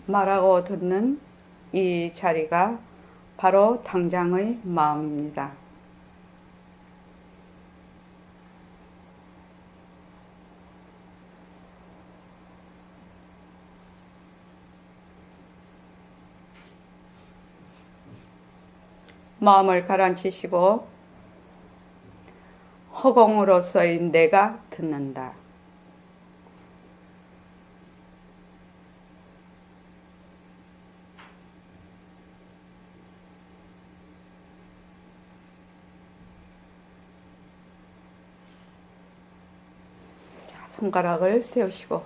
말하고 듣는 이 자리가 바로 당장의 마음입니다. 마음을 가라앉히시고 허공으로서의 내가 듣는다. 손가락을 세우시고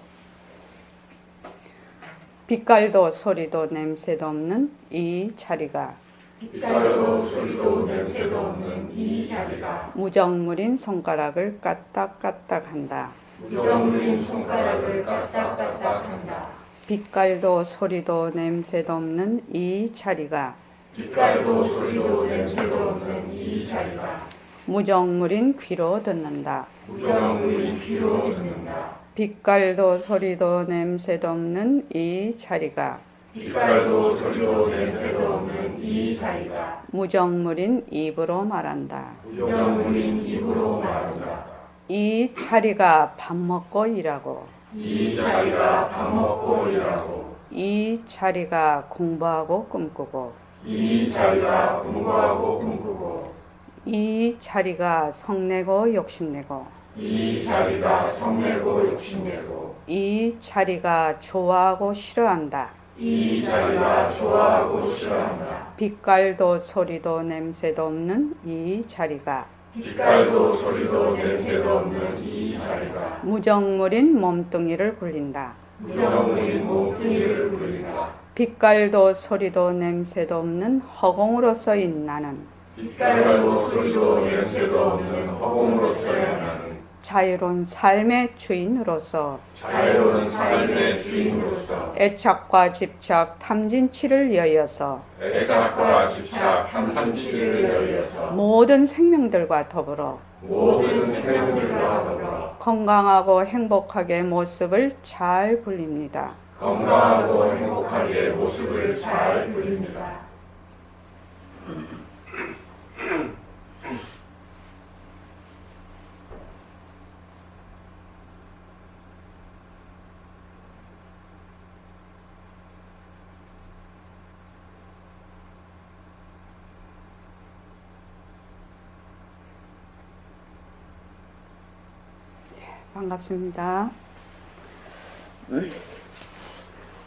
빛깔도 소리도 냄새도 없는 이 자리가 빛깔도 소리도 냄새도 없는 이 자리가 무정물인 손가락을 까딱까딱한다. 무정물인 손가락을 까딱까딱한다. 빛깔도 소리도 냄새도 없는 이 자리가 빛깔도 소리도 냄새도 없는 이 자리가 무정물인 귀로 듣는다. 무정물인 귀로 듣는다. 빛깔도 소리도 냄새도 없는 이 자리가 빛깔도 소리도 냄새도 없는 이 자리가 무정물인 입으로 말한다. 무정물인 입으로 말한다. 이 자리가 밥 먹고 일하고 이 자리가 밥 먹고 일하고 이 자리가 공부하고 꿈꾸고 이 자리가 공부하고 꿈꾸고 이 자리가 성내고 욕심내고 이 자리가 성내고 욕심내고 이 자리가 좋아하고 싫어한다. 이 자리가 좋아하고 싫어한다. 빛깔도 소리도 냄새도 없는 이 자리가 빛깔도 소리도 냄새도 없는 이 자리가 무정물인 몸뚱이를 굴린다. 무정물인 몸뚱이를 굴린다. 빛깔도 소리도 냄새도 없는 허공으로서의 나는 빛깔도 소리도 냄새도 없는 허공으로서의 나는 자유로운 삶의 주인으로서 자유로운 삶의 주인으로서 애착과 집착, 탐진치를 여여서 애착과 집착, 탐진치를 여여서 모든 생명들과 더불어 모든 생명들과 더불어 건강하고 행복하게 모습을 잘 굴립니다. 건강하고 행복하게 모습을 잘 굴립니다. 반갑습니다.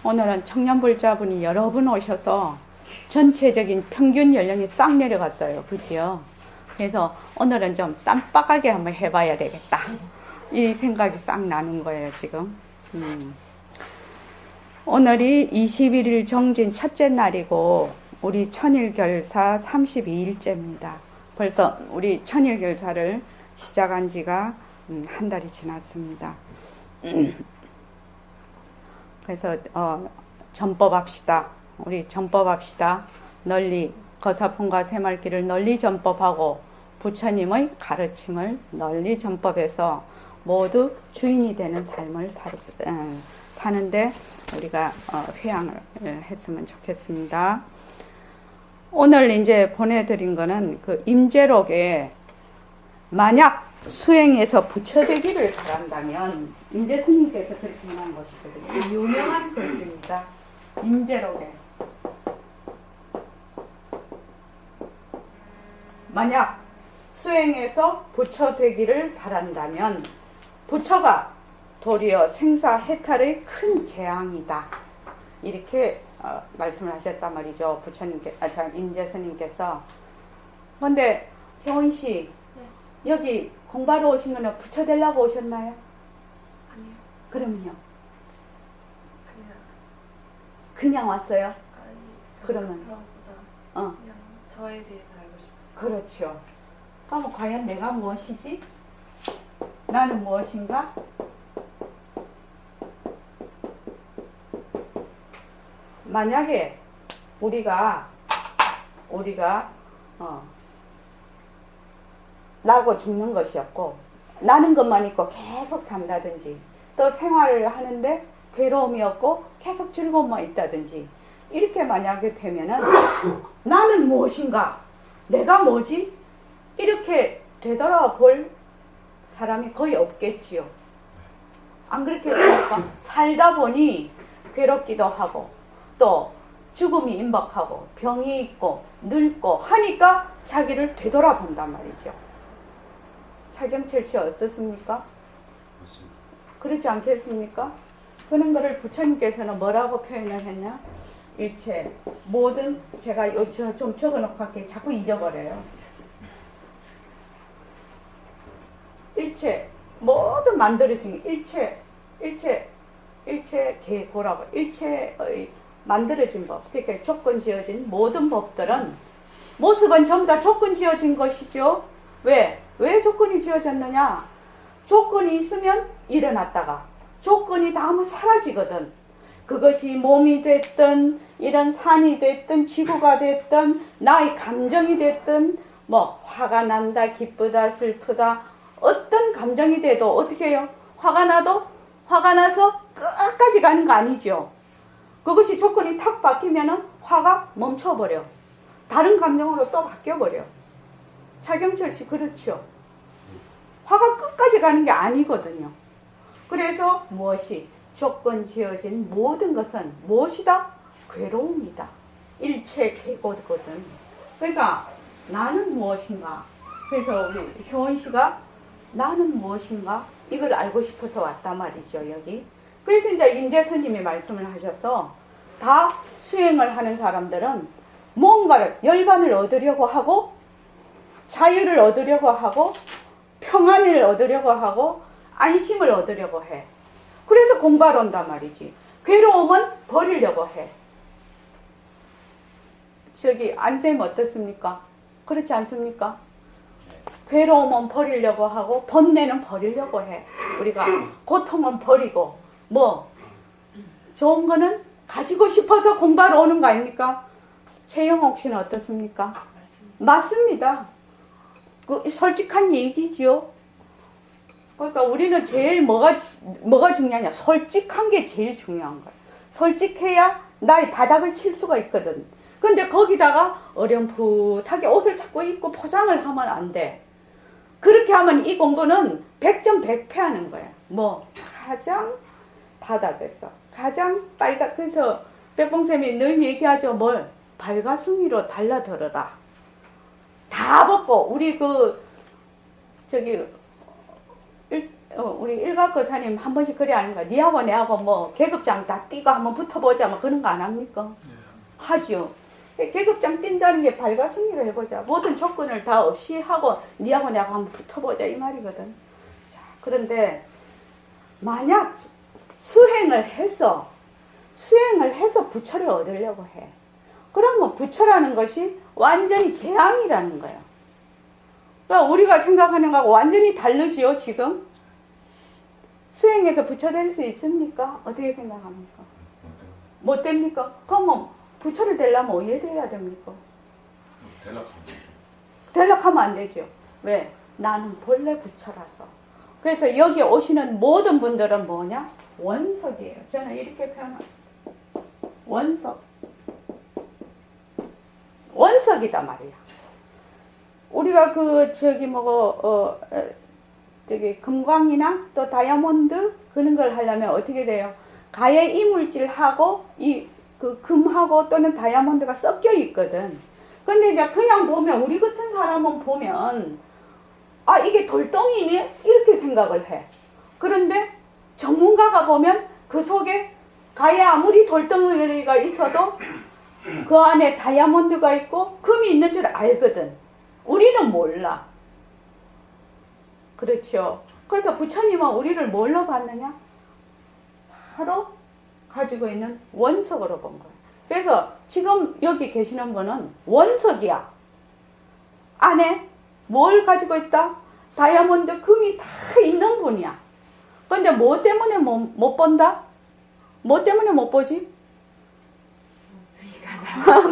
오늘은 청년불자분이 여러 분 오셔서 전체적인 평균 연령이 싹 내려갔어요. 그지요? 그래서 오늘은 좀 쌈박하게 한번 해봐야 되겠다. 이 생각이 싹 나는 거예요, 지금. 오늘이 21일 정진 첫째 날이고, 우리 천일결사 32일째입니다. 벌써 우리 천일결사를 시작한 지가 한 달이 지났습니다. 그래서 전법합시다. 우리 전법합시다. 널리 거사품과 새말길을 널리 전법하고 부처님의 가르침을 널리 전법해서 모두 주인이 되는 삶을 사는데 우리가 회양을 했으면 좋겠습니다. 오늘 이제 보내드린 거는 그 임재록에 만약 수행에서 부처되기를 바란다면 임재 스님께서 그렇게 말한 것이거든요. 유명한 글입니다. 임재록에 만약 수행에서 부처되기를 바란다면 부처가 도리어 생사해탈의 큰 재앙이다. 이렇게 말씀을 하셨단 말이죠. 부처님께, 임재 스님께서. 그런데 효은 씨, 여기 공부하러 오신 거는 부처 되려고 오셨나요? 아니요. 그럼요. 그냥 그냥 왔어요? 아니, 그러면? 그냥 저에 대해서 알고 싶어서. 그렇죠. 그럼 과연 내가 무엇이지? 나는 무엇인가? 만약에 우리가 나고 죽는 것이었고 나는 것만 있고 계속 산다든지 또 생활을 하는데 괴로움이 없고 계속 즐거움만 있다든지 이렇게 만약에 되면은 나는 무엇인가? 내가 뭐지? 이렇게 되돌아볼 사람이 거의 없겠지요. 안 그렇겠습니까? 살다 보니 괴롭기도 하고 또 죽음이 임박하고 병이 있고 늙고 하니까 자기를 되돌아본단 말이죠. 차경철 씨 어떻습니까? 맞습니다. 그렇지 않겠습니까? 그런 거를 부처님께서는 뭐라고 표현을 했냐? 일체 모든 제가 좀 적어놓고 할게 자꾸 잊어버려요. 일체 모든 만들어진 일체 계고라고 일체의 만들어진 법 그러니까 조건 지어진 모든 법들은 모습은 전부 다 조건 지어진 것이죠. 왜 조건이 지어졌느냐? 조건이 있으면 일어났다가 조건이 닿으면 사라지거든. 그것이 몸이 됐든 이런 산이 됐든 지구가 됐든 나의 감정이 됐든 뭐 화가 난다 기쁘다 슬프다 어떤 감정이 돼도 어떻게 해요? 화가 나서 끝까지 가는 거 아니죠. 그것이 조건이 탁 바뀌면은 화가 멈춰버려. 다른 감정으로 또 바뀌어버려. 차경철 씨 그렇죠. 화가 끝까지 가는 게 아니거든요. 그래서 무엇이 조건 지어진 모든 것은 무엇이다? 괴로움이다. 일체 계고거든. 그러니까 나는 무엇인가? 그래서 우리 효원 씨가 나는 무엇인가? 이걸 알고 싶어서 왔단 말이죠, 여기. 그래서 이제 임재 스님이 말씀을 하셔서 다 수행을 하는 사람들은 뭔가를 열반을 얻으려고 하고 자유를 얻으려고 하고 평안을 얻으려고 하고 안심을 얻으려고 해. 그래서 공부하러 온단 말이지. 괴로움은 버리려고 해. 저기 안쌤 어떻습니까? 그렇지 않습니까? 괴로움은 버리려고 하고 번뇌는 버리려고 해. 우리가 고통은 버리고 뭐 좋은 거는 가지고 싶어서 공부하러 오는 거 아닙니까? 최영옥 씨는 어떻습니까? 맞습니다. 그 솔직한 얘기죠. 그러니까 우리는 제일 뭐가 중요하냐? 솔직한 게 제일 중요한 거야. 솔직해야 나의 바닥을 칠 수가 있거든. 근데 거기다가 어렴풋하게 옷을 자꾸 입고 포장을 하면 안 돼. 그렇게 하면 이 공부는 100점 100패 하는 거야. 뭐 가장 바닥에서 가장 그래서 백봉쌤이 늘 얘기하죠. 뭘 발가숭이로 달라들어라. 다 벗고 우리 우리 일각거사님 한 번씩 그래 하는 거야. 니하고 내하고 뭐 계급장 다 뛰고 한번 붙어보자 뭐 그런 거 안 합니까? 하죠. 계급장 뛴다는 게 발가숭이로 해보자. 모든 조건을 다 없이 하고 니하고 내하고 한번 붙어보자 이 말이거든. 자, 그런데 만약 수행을 해서 부처를 얻으려고 해. 그러면 부처라는 것이 완전히 재앙이라는 거예요. 그러니까 우리가 생각하는 거하고 완전히 다르지요, 지금? 수행해서 부처 될 수 있습니까? 어떻게 생각합니까? 못 됩니까? 그러면 부처를 되려면 어디에 돼야 됩니까? 되려하면 안 되죠. 왜? 나는 본래 부처라서. 그래서 여기 오시는 모든 분들은 뭐냐? 원석이에요. 저는 이렇게 표현합니다. 원석이다 말이야. 우리가 금광이나 또 다이아몬드 그런 걸 하려면 어떻게 돼요? 가에 이물질하고 그 금하고 또는 다이아몬드가 섞여 있거든. 근데 이제 그냥 보면 우리 같은 사람은 보면 아 이게 돌덩이네 이렇게 생각을 해. 그런데 전문가가 보면 그 속에 가에 아무리 돌덩이가 있어도 그 안에 다이아몬드가 있고 금이 있는 줄 알거든. 우리는 몰라. 그렇죠. 그래서 부처님은 우리를 뭘로 봤느냐? 바로 가지고 있는 원석으로 본 거예요. 그래서 지금 여기 계시는 분은 원석이야. 안에 뭘 가지고 있다? 다이아몬드, 금이 다 있는 분이야. 그런데 뭐 때문에 못 본다? 뭐 때문에 못 보지?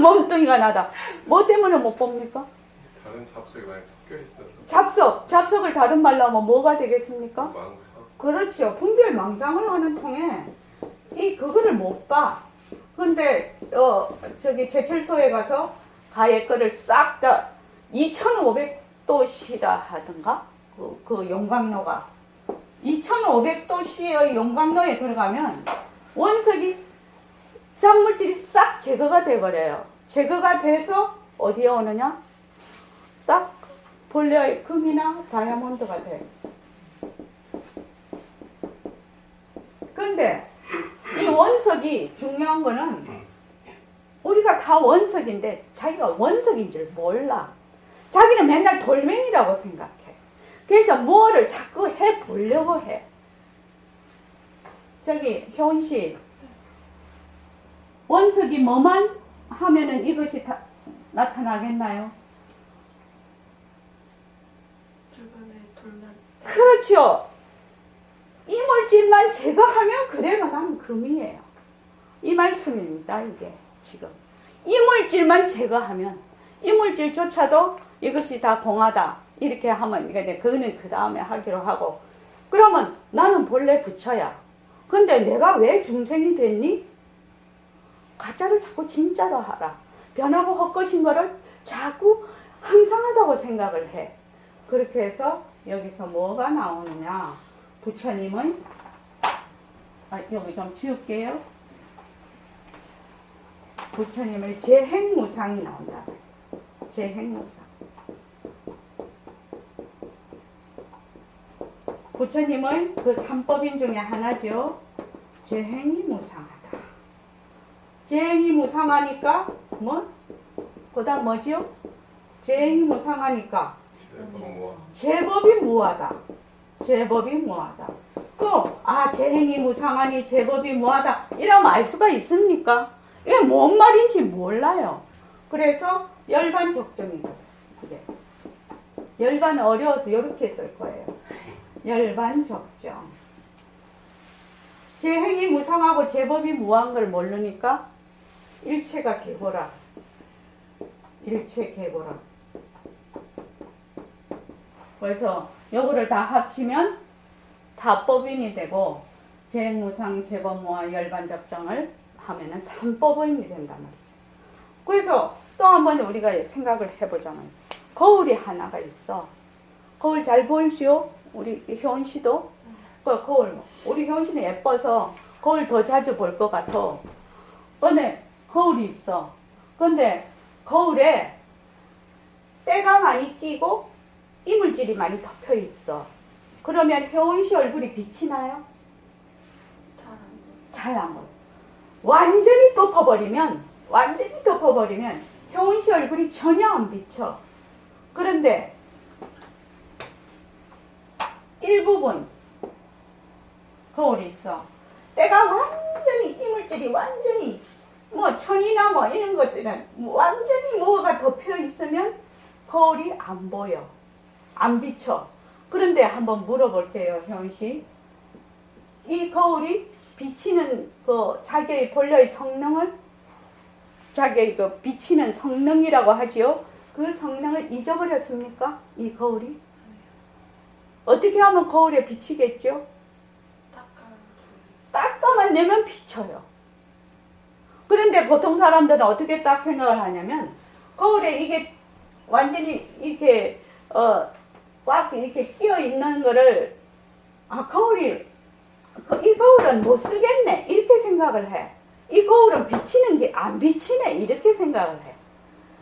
몸뚱이가 나다. 뭐 때문에 못 봅니까? 다른 잡석이 많이 섞여 있어서. 잡석을 다른 말로 하면 뭐가 되겠습니까? 망상. 그렇죠. 분별 망상을 하는 통에 그거를 못 봐. 근데 저기 제철소에 가서 가에 거를 싹 다 2,500도씨라 하던가 그 용광로가 2,500도씨의 용광로에 들어가면 원석이 잔물질이 싹 제거가 돼버려요. 제거가 돼서 어디에 오느냐? 싹 본래의 금이나 다이아몬드가 돼. 근데 이 원석이 중요한 거는 우리가 다 원석인데 자기가 원석인 줄 몰라. 자기는 맨날 돌멩이라고 생각해. 그래서 뭐를 자꾸 해보려고 해. 저기 효은씨, 원석이 뭐만 하면은 이것이 다 나타나겠나요? 주변에 돌만. 그렇죠. 이 물질만 제거하면 그대로 난 금이에요. 이 말씀입니다. 이게 지금 이 물질만 제거하면 이 물질조차도 이것이 다 공하다 이렇게 하면 이게 그거는 그 다음에 하기로 하고, 그러면 나는 본래 부처야. 근데 내가 왜 중생이 됐니? 가짜를 자꾸 진짜로 하라. 변하고 헛것인 거를 자꾸 항상하다고 생각을 해. 그렇게 해서 여기서 뭐가 나오느냐? 부처님의 여기 좀 지울게요. 부처님의 재행무상이 나온다. 재행무상. 부처님의 그 삼법인 중에 하나죠. 재행이 무상하다. 재행이 무상하니까 그 다음 뭐지요? 재행이 무상하니까 제법이 무하다. 제법이 무하다. 재행이 무상하니 제법이 무하다. 이러면 알 수가 있습니까? 이게 뭔 말인지 몰라요. 그래서 열반 적정이거든. 그게. 열반 어려워서 이렇게 쓸 거예요. 열반 적정. 재행이 무상하고 제법이 무한 걸 모르니까 일체가 개고라. 일체 개고라. 그래서 요거를 다 합치면 사법인이 되고 재행무상 제법무와 열반적정을 하면은 삼법인이 된단 말이죠. 그래서 또 한번 우리가 생각을 해보자면 거울이 하나가 있어. 거울 잘 보이시오? 우리 효은 씨도 그 거울 우리 효은 씨는 예뻐서 거울 더 자주 볼 것 같아. 근데 거울이 있어. 근데 거울에 때가 많이 끼고 이물질이 많이 덮여 있어. 그러면 효은 씨 얼굴이 빛이 나요? 잘 안 보여. 완전히 덮어버리면 효은 씨 얼굴이 전혀 안 비쳐. 그런데 일부분 거울이 있어. 때가 완전히 이물질이 완전히 천이나 이런 것들은 완전히 뭐가 덮여 있으면 거울이 안 보여. 안 비쳐. 그런데 한번 물어볼게요, 효은 씨. 이 거울이 비치는 자기의 본래의 성능을 자기의 비치는 성능이라고 하지요. 그 성능을 잊어버렸습니까? 이 거울이? 어떻게 하면 거울에 비치겠죠? 닦아만 내면 비쳐요. 그런데 보통 사람들은 어떻게 딱 생각을 하냐면 거울에 이게 완전히 이렇게 꽉 이렇게 끼어 있는 거를 이 거울은 못 쓰겠네 이렇게 생각을 해. 이 거울은 비치는 게 안 비치네 이렇게 생각을 해.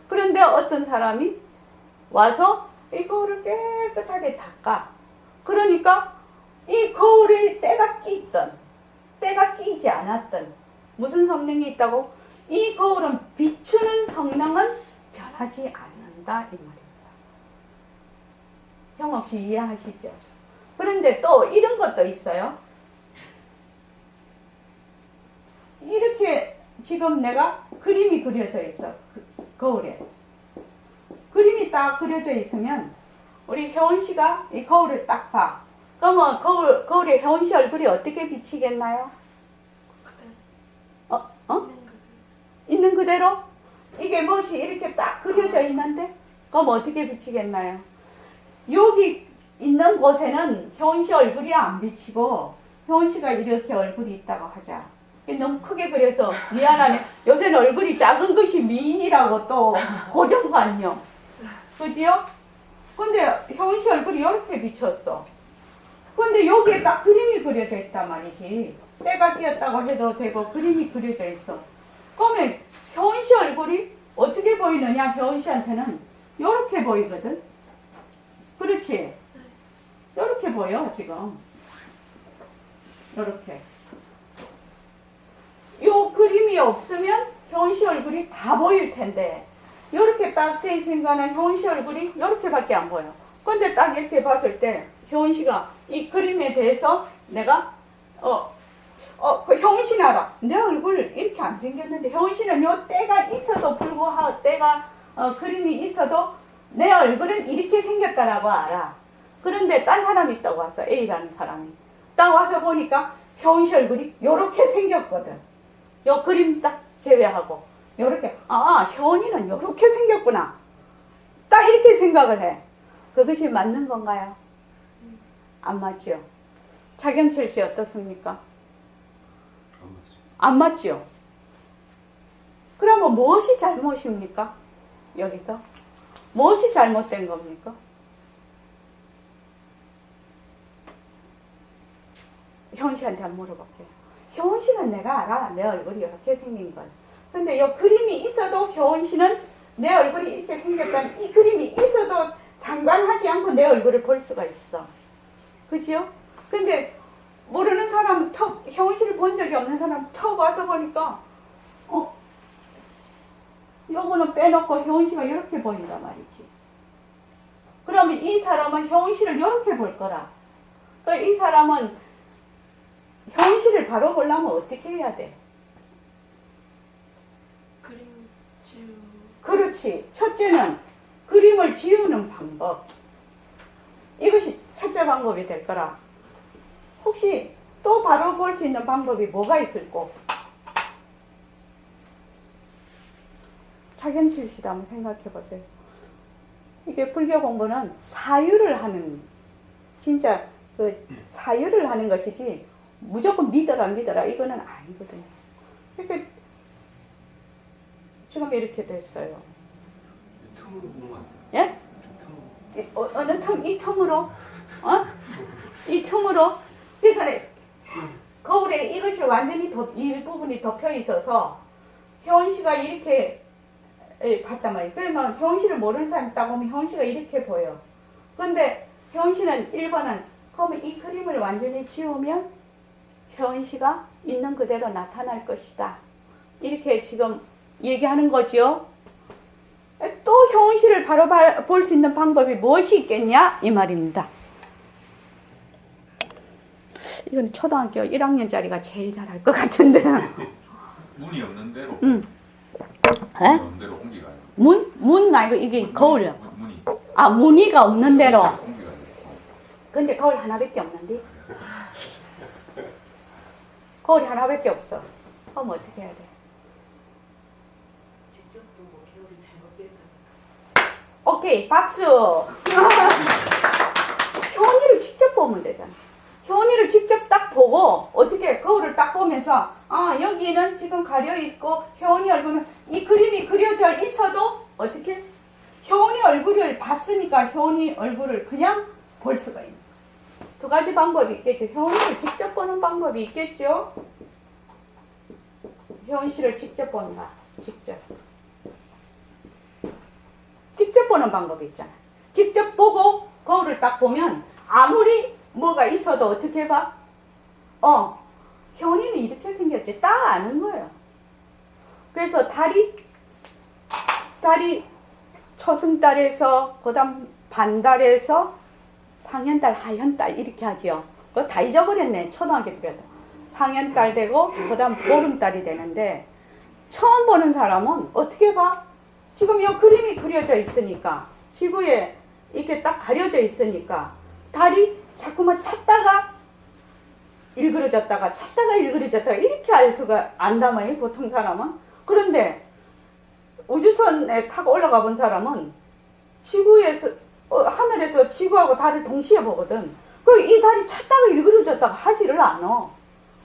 그런데 어떤 사람이 와서 이 거울을 깨끗하게 닦아. 그러니까 이 거울에 때가 끼있던 때가 끼지 않았던 무슨 성능이 있다고? 이 거울은 비추는 성능은 변하지 않는다 이 말입니다. 형 혹시 이해하시죠? 그런데 또 이런 것도 있어요. 이렇게 지금 내가 그림이 그려져 있어. 거울에. 그림이 딱 그려져 있으면 우리 효은 씨가 이 거울을 딱 봐. 그러면 거울에 효은 씨 얼굴이 어떻게 비치겠나요? 있는 그대로? 이게 무엇이 이렇게 딱 그려져 있는데? 그럼 어떻게 비치겠나요? 여기 있는 곳에는 효은 씨 얼굴이 안 비치고 효은 씨가 이렇게 얼굴이 있다고 하자. 이게 너무 크게 그려서 미안하네. 요새는 얼굴이 작은 것이 미인이라고 또 고정관념. 그지요? 근데 효은 씨 얼굴이 이렇게 비쳤어. 근데 여기에 딱 그림이 그려져 있단 말이지. 때가 끼었다고 해도 되고 그림이 그려져 있어. 그러면 효은 씨 얼굴이 어떻게 보이느냐? 효은 씨한테는 이렇게 보이거든. 그렇지? 이렇게 보여 지금. 이렇게. 요 그림이 없으면 효은 씨 얼굴이 다 보일 텐데 이렇게 딱 돼 있으니까는 효은 씨 얼굴이 이렇게밖에 안 보여. 근데 딱 이렇게 봤을 때 효은 씨가 이 그림에 대해서 내가 그 효은 씨는 알아. 내 얼굴 이렇게 안 생겼는데 효은 씨는 요 때가 있어도 불구하고 때가 그림이 있어도 내 얼굴은 이렇게 생겼다라고 알아. 그런데 딴 사람이 있다고 왔어. A라는 사람이. 딱 와서 보니까 효은 씨 얼굴이 요렇게 생겼거든. 요 그림 딱 제외하고 요렇게 효은이는 요렇게 생겼구나. 딱 이렇게 생각을 해. 그것이 맞는 건가요? 안 맞죠? 차경철 씨 어떻습니까? 안 맞죠? 그러면 무엇이 잘못입니까? 여기서? 무엇이 잘못된 겁니까? 효은 씨한테 한번 물어볼게요. 효은 씨는 내가 알아. 내 얼굴이 이렇게 생긴 걸. 근데 이 그림이 있어도 효은 씨는 내 얼굴이 이렇게 생겼다는 이 그림이 있어도 상관하지 않고 내 얼굴을 볼 수가 있어. 그죠? 근데 모르는 사람은 효은 씨를 본 적이 없는 사람 턱 와서 보니까 요거는 빼놓고 효은 씨가 이렇게 보인단 말이지. 그러면 이 사람은 효은 씨를 이렇게 볼 거라. 그러니까 이 사람은 효은 씨를 바로 보려면 어떻게 해야 돼? 그림 지우. 그렇지. 첫째는 그림을 지우는 방법. 이것이 첫째 방법이 될 거라. 혹시 또 바로 볼 수 있는 방법이 뭐가 있을까? 차경철 씨도 한번 생각해 보세요. 이게 불교 공부는 사유를 하는, 진짜 그 사유를 하는 것이지 무조건 믿어라 이거는 아니거든요. 그러니까 지금 이렇게 됐어요. 틈으로 보면 안 예? 어느 틈? 이 틈으로? 이 틈으로? 그러니까 거울에 이것이 완전히 이 부분이 덮여 있어서 효은 씨가 이렇게 봤단 말이에요. 그러면 효은 씨를 모르는 사람이 딱 보면 효은 씨가 이렇게 보여. 그런데 효은 씨는 1번은 그러면 이 그림을 완전히 지우면 효은 씨가 있는 그대로 나타날 것이다. 이렇게 지금 얘기하는 거죠. 또 효은 씨를 바로 볼 수 있는 방법이 무엇이 있겠냐? 이 말입니다. 이건 초등학교 1학년짜리가 제일 잘할 것 같은데. 문이 없는 대로. 응. 문이 없는 대로 옮기가요. 문 말고 이게 거울. 문이. 무늬가 없는 대로. 옮기가요. 근데 거울 하나밖에 없는데. 거울이 하나밖에 없어. 그럼 어떻게 해야 돼? 직접 보고 개울이 잘못된다. 오케이, 박수. 효은이를 직접 보면 되잖아. 효은이를 직접 딱 보고 어떻게 거울을 딱 보면서 여기는 지금 가려 있고 효은이 얼굴은 이 그림이 그려져 있어도 어떻게 효은이 얼굴을 봤으니까 효은이 얼굴을 그냥 볼 수가 있는. 두 가지 방법이 있겠죠. 효은이를 직접 보는 방법이 있겠죠. 효은 씨를 직접 본다. 직접 보는 방법이 있잖아. 직접 보고 거울을 딱 보면 아무리 뭐가 있어도 어떻게 봐? 효은이는 이렇게 생겼지. 딱 아는 거예요. 그래서 달이 초승달에서 그다음 반달에서 상현달, 하현달 이렇게 하지요. 그거 다 잊어버렸네. 초등학교 때도. 상현달 되고 그다음 보름달이 되는데 처음 보는 사람은 어떻게 봐? 지금 이 그림이 그려져 있으니까 지구에 이렇게 딱 가려져 있으니까 달이 자꾸만 찾다가 일그러졌다가 이렇게 알 수가 안다며요. 보통 사람은. 그런데 우주선에 타고 올라가 본 사람은 지구에서 하늘에서 지구하고 달을 동시에 보거든. 이 달이 찾다가 일그러졌다가 하지를 않아.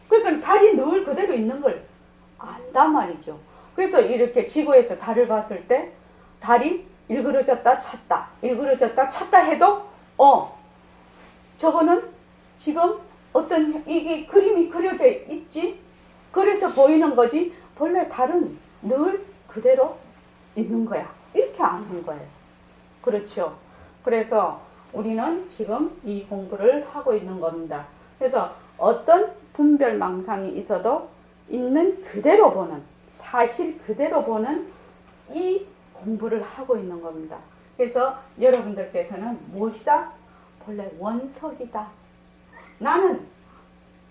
그러니까 달이 늘 그대로 있는 걸 안단 말이죠. 그래서 이렇게 지구에서 달을 봤을 때 달이 일그러졌다 찼다 일그러졌다 찼다 해도 저거는 지금 어떤 이게 그림이 그려져 있지. 그래서 보이는 거지. 본래 달은 늘 그대로 있는 거야. 이렇게 아는 거예요. 그렇죠. 그래서 우리는 지금 이 공부를 하고 있는 겁니다. 그래서 어떤 분별망상이 있어도 있는 그대로 보는, 사실 그대로 보는 이 공부를 하고 있는 겁니다. 그래서 여러분들께서는 무엇이다? 본래 원석이다. 나는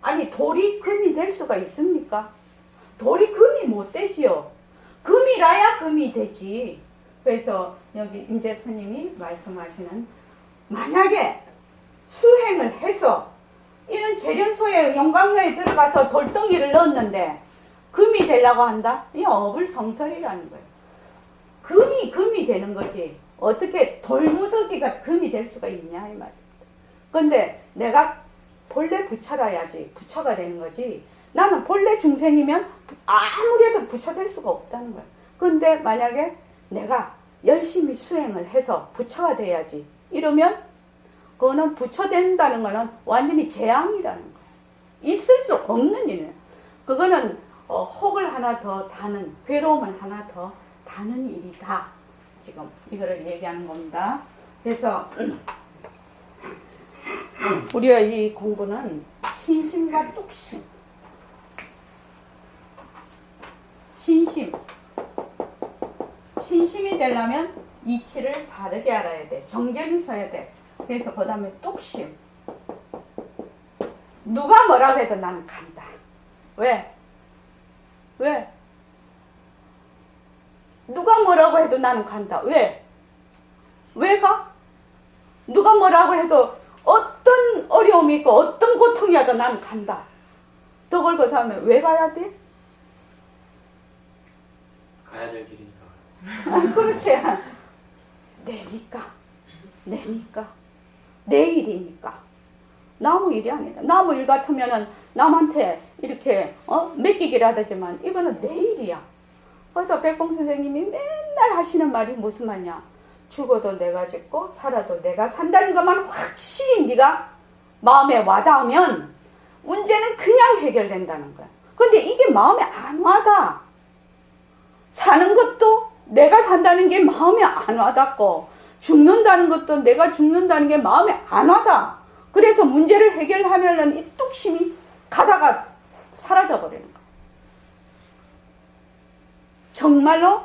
아니 돌이 금이 될 수가 있습니까? 돌이 금이 못 되지요. 금이라야 금이 되지. 그래서 여기 임재 스님이 말씀하시는 만약에 수행을 해서 이런 재련소에 용광로에 들어가서 돌덩이를 넣었는데 금이 되려고 한다? 이 어불성설이라는 거예요. 금이 되는 거지. 어떻게 돌무더기가 금이 될 수가 있냐 이 말이에요. 근데 내가 본래 부처라야지 부처가 되는 거지. 나는 본래 중생이면 아무리 해도 부처 될 수가 없다는 거야. 근데 만약에 내가 열심히 수행을 해서 부처가 돼야지 이러면 그거는 부처 된다는 거는 완전히 재앙이라는 거야. 있을 수 없는 일이야. 그거는 혹을 하나 더 다는, 괴로움을 하나 더 다는 일이다. 지금 이거를 얘기하는 겁니다. 그래서 우리가 이 공부는 신심과 뚝심, 신심이 되려면 이치를 바르게 알아야 돼. 정견이 서야 돼. 그래서 그 다음에 뚝심. 누가 뭐라고 해도 나는 간다. 왜? 누가 뭐라고 해도 나는 간다. 왜? 왜 가? 누가 뭐라고 해도 어떤 어려움이 있고 어떤 고통이 와도 나는 간다. 더 걸고서 하면 왜 가야 돼? 가야 될 길이니까. 그렇지. 내니까. 내 일이니까. 나무 일이 아니라. 나무 일 같으면은 남한테 이렇게 맡기기를 하다지만 이거는 내 일이야. 그래서 백봉 선생님이 맨날 하시는 말이 무슨 말이냐. 죽어도 내가 죽고 살아도 내가 산다는 것만 확실히 네가 마음에 와닿으면 문제는 그냥 해결된다는 거야. 근데 이게 마음에 안 와닿아. 사는 것도 내가 산다는 게 마음에 안 와닿고 죽는다는 것도 내가 죽는다는 게 마음에 안 와닿아. 그래서 문제를 해결하려는 이 뚝심이 가다가 사라져버리는 거야. 정말로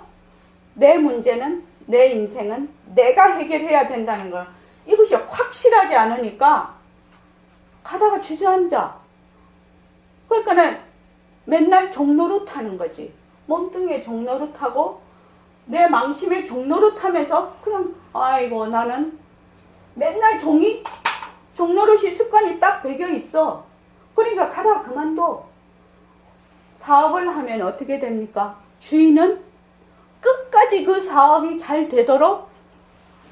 내 문제는, 내 인생은 내가 해결해야 된다는 거. 이것이 확실하지 않으니까 가다가 주저앉아. 그러니까 맨날 종로를 타는 거지. 몸뚱이에 종로를 타고 내 망심에 종로를 타면서 그럼 아이고 나는 맨날 종로릇이 습관이 딱 배겨 있어. 그러니까 가다가 그만둬. 사업을 하면 어떻게 됩니까? 주인은 끝까지 그 사업이 잘 되도록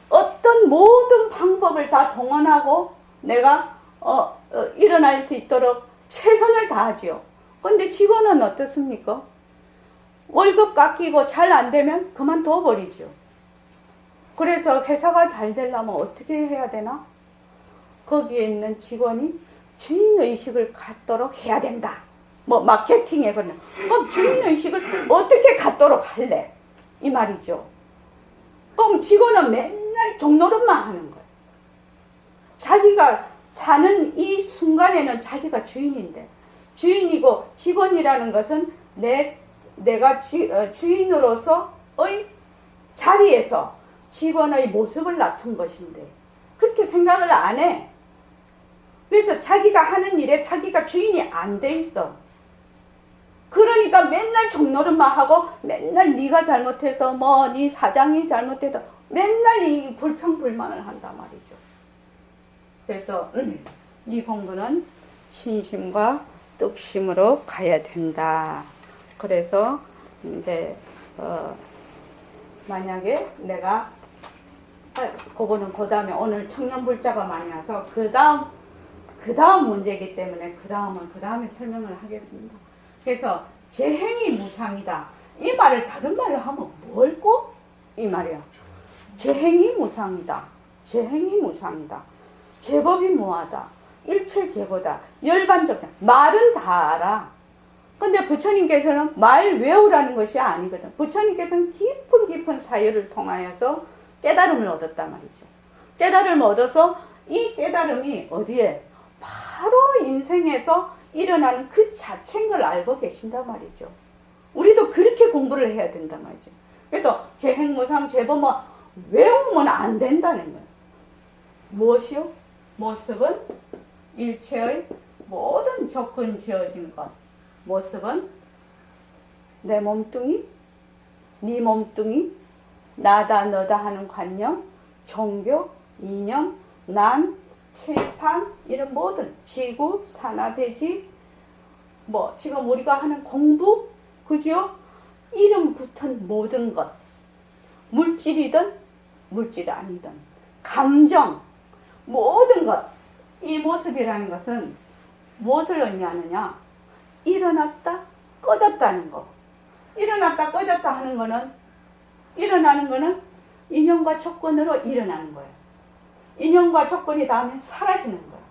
어떤 모든 방법을 다 동원하고 내가 일어날 수 있도록 최선을 다하지요. 근데 직원은 어떻습니까? 월급 깎이고 잘 안 되면 그만둬 버리죠. 그래서 회사가 잘 되려면 어떻게 해야 되나? 거기에 있는 직원이 주인의식을 갖도록 해야 된다. 뭐 마케팅에 그러면 그럼 주인의식을 어떻게 갖도록 할래? 이 말이죠. 그럼 직원은 맨날 종노릇만 하는 거예요. 자기가 사는 이 순간에는 자기가 주인인데 주인이고 직원이라는 것은 내가 주인으로서의 자리에서 직원의 모습을 낮춘 것인데 그렇게 생각을 안 해. 그래서 자기가 하는 일에 자기가 주인이 안 돼 있어. 그러니까 맨날 종노릇만 하고 맨날 네가 잘못해서 네 사장이 잘못해서 맨날 이 불평불만을 한단 말이죠. 그래서 이 공부는 신심과 뚝심으로 가야 된다. 그래서 이제 만약에 내가 그거는 그 다음에 오늘 청년불자가 많이 와서 그 다음 그 다음 문제이기 때문에 그 다음에 설명을 하겠습니다. 그래서 재행이 무상이다. 이 말을 다른 말로 하면 뭘고? 이 말이야. 재행이 무상이다. 재행이 무상이다. 제법이 무하다. 일체계고다. 열반적다. 말은 다 알아. 근데 부처님께서는 말 외우라는 것이 아니거든. 부처님께서는 깊은 사유를 통하여서 깨달음을 얻었단 말이죠. 깨달음을 얻어서 이 깨달음이 어디에? 바로 인생에서 일어나는 그 자체인 걸 알고 계신단 말이죠. 우리도 그렇게 공부를 해야 된단 말이죠. 그래서 재행무상 제법 뭐 외우면 안 된다는 거예요. 무엇이요? 모습은 일체의 모든 조건 지어진 것. 모습은 내 몸뚱이, 네 몸뚱이, 나다 너다 하는 관념, 종교, 이념, 난, 칠판 이런 모든 지구, 산하대지 뭐 지금 우리가 하는 공부, 그죠? 이름 붙은 모든 것, 물질이든 물질 아니든 감정, 모든 것, 이 모습이라는 것은 무엇을 의미하느냐? 일어났다 꺼졌다는 거. 일어났다 꺼졌다 하는 거는, 일어나는 거는 인연과 조건으로 일어나는 거예요. 인연과 조건이 닿으면 사라지는 거예요.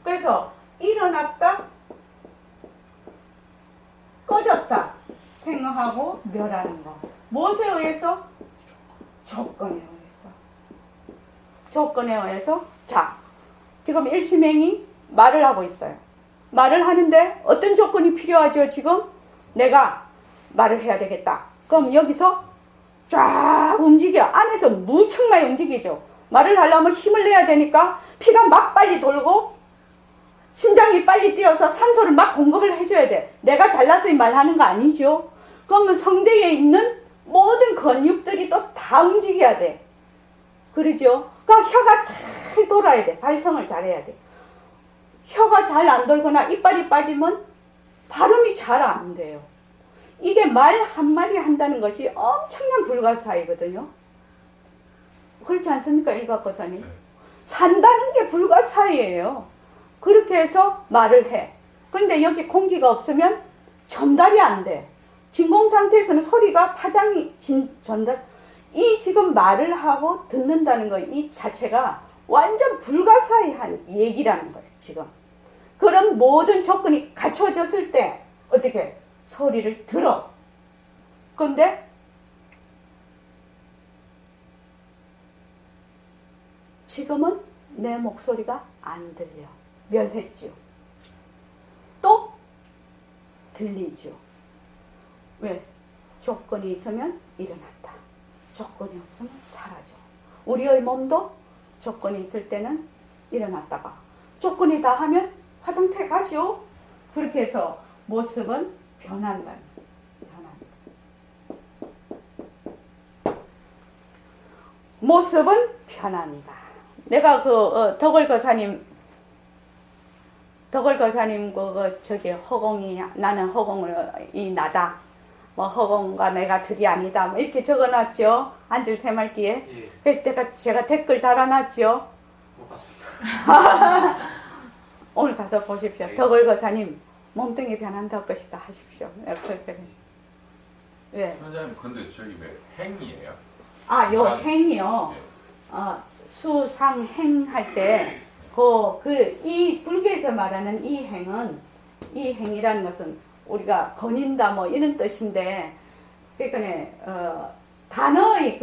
그래서 일어났다 꺼졌다 생각하고 멸하는 거. 무엇에 의해서? 조건에 의해서. 조건에 의해서. 자, 지금 일심행이 말을 하고 있어요. 말을 하는데 어떤 조건이 필요하죠? 지금 내가 말을 해야 되겠다. 그럼 여기서 쫙 움직여. 안에서 무척 많이 움직이죠. 말을 하려면 힘을 내야 되니까 피가 막 빨리 돌고 심장이 빨리 뛰어서 산소를 막 공급을 해줘야 돼. 내가 잘나서 이 말하는 거 아니죠. 그러면 성대에 있는 모든 근육들이 또 다 움직여야 돼. 그러죠? 그러니까 혀가 잘 돌아야 돼. 발성을 잘해야 돼. 혀가 잘 안 돌거나 이빨이 빠지면 발음이 잘 안 돼요. 이게 말 한마디 한다는 것이 엄청난 불가사의거든요. 그렇지 않습니까, 일각거사님? 산다는 게 불가사의예요. 그렇게 해서 말을 해. 그런데 여기 공기가 없으면 전달이 안 돼. 진공 상태에서는 소리가 파장이 전달. 이 지금 말을 하고 듣는다는 거, 이 자체가 완전 불가사의한 얘기라는 거예요, 지금. 그런 모든 조건이 갖춰졌을 때 어떻게 소리를 들어. 그런데 지금은 내 목소리가 안 들려. 멸했죠. 또 들리죠. 왜? 조건이 있으면 일어났다. 조건이 없으면 사라져. 우리의 몸도 조건이 있을 때는 일어났다가 조건이 다 하면 화장터에 가죠. 그렇게 해서 모습은 변한다. 모습은 변합니다. 내가 덕월거사님 저기 허공이 나는 허공이 나다. 뭐 허공과 내가 둘이 아니다. 뭐 이렇게 적어놨죠. 한줄 새말기에. 예. 그래서 제가 댓글 달아놨죠. 못 봤습니다. 오늘 가서 보십시오. 알겠습니다. 덕월거사님 몸뚱이 변한다고 것이다 하십시오. 왜? 선생님 근데 저기 왜 행이에요? 요 상. 행이요. 예. 수상행 할 때, 이 불교에서 말하는 이 행이라는 것은 우리가 거닌다 뭐 이런 뜻인데, 그러니까 단어의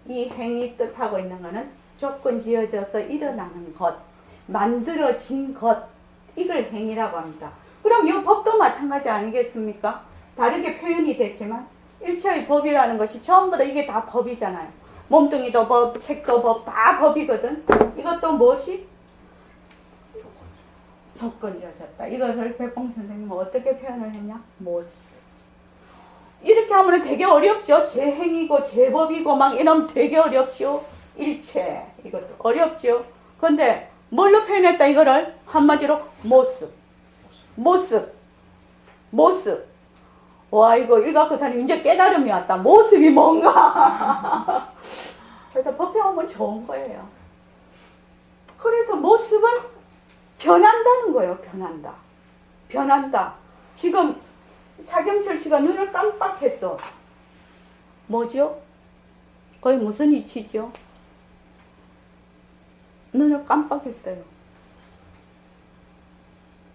이 행이 뜻하고 있는 것은 조건 지어져서 일어나는 것, 만들어진 것, 이걸 행이라고 합니다. 그럼 이 법도 마찬가지 아니겠습니까? 다르게 표현이 됐지만 일체의 법이라는 것이 전부 다 이게 다 법이잖아요. 몸뚱이도 법, 책도 법, 다 법이거든. 이것도 무엇이? 조건지어졌다. 이것을 백봉 선생님은 어떻게 표현을 했냐? 모습. 이렇게 하면 되게 어렵죠. 재행이고 제법이고 막 이러면 되게 어렵죠. 일체. 이것도 어렵죠. 그런데 뭘로 표현했다 이거를? 한마디로 모습. 모습. 모습. 와, 이거 일각거사님 이제 깨달음이 왔다. 모습이 뭔가. 그래서 법회 오면 좋은 거예요. 그래서 모습은 변한다는 거예요. 변한다. 변한다. 지금 차경철 씨가 눈을 깜빡했어. 뭐죠? 거의 무슨 이치죠? 눈을 깜빡했어요.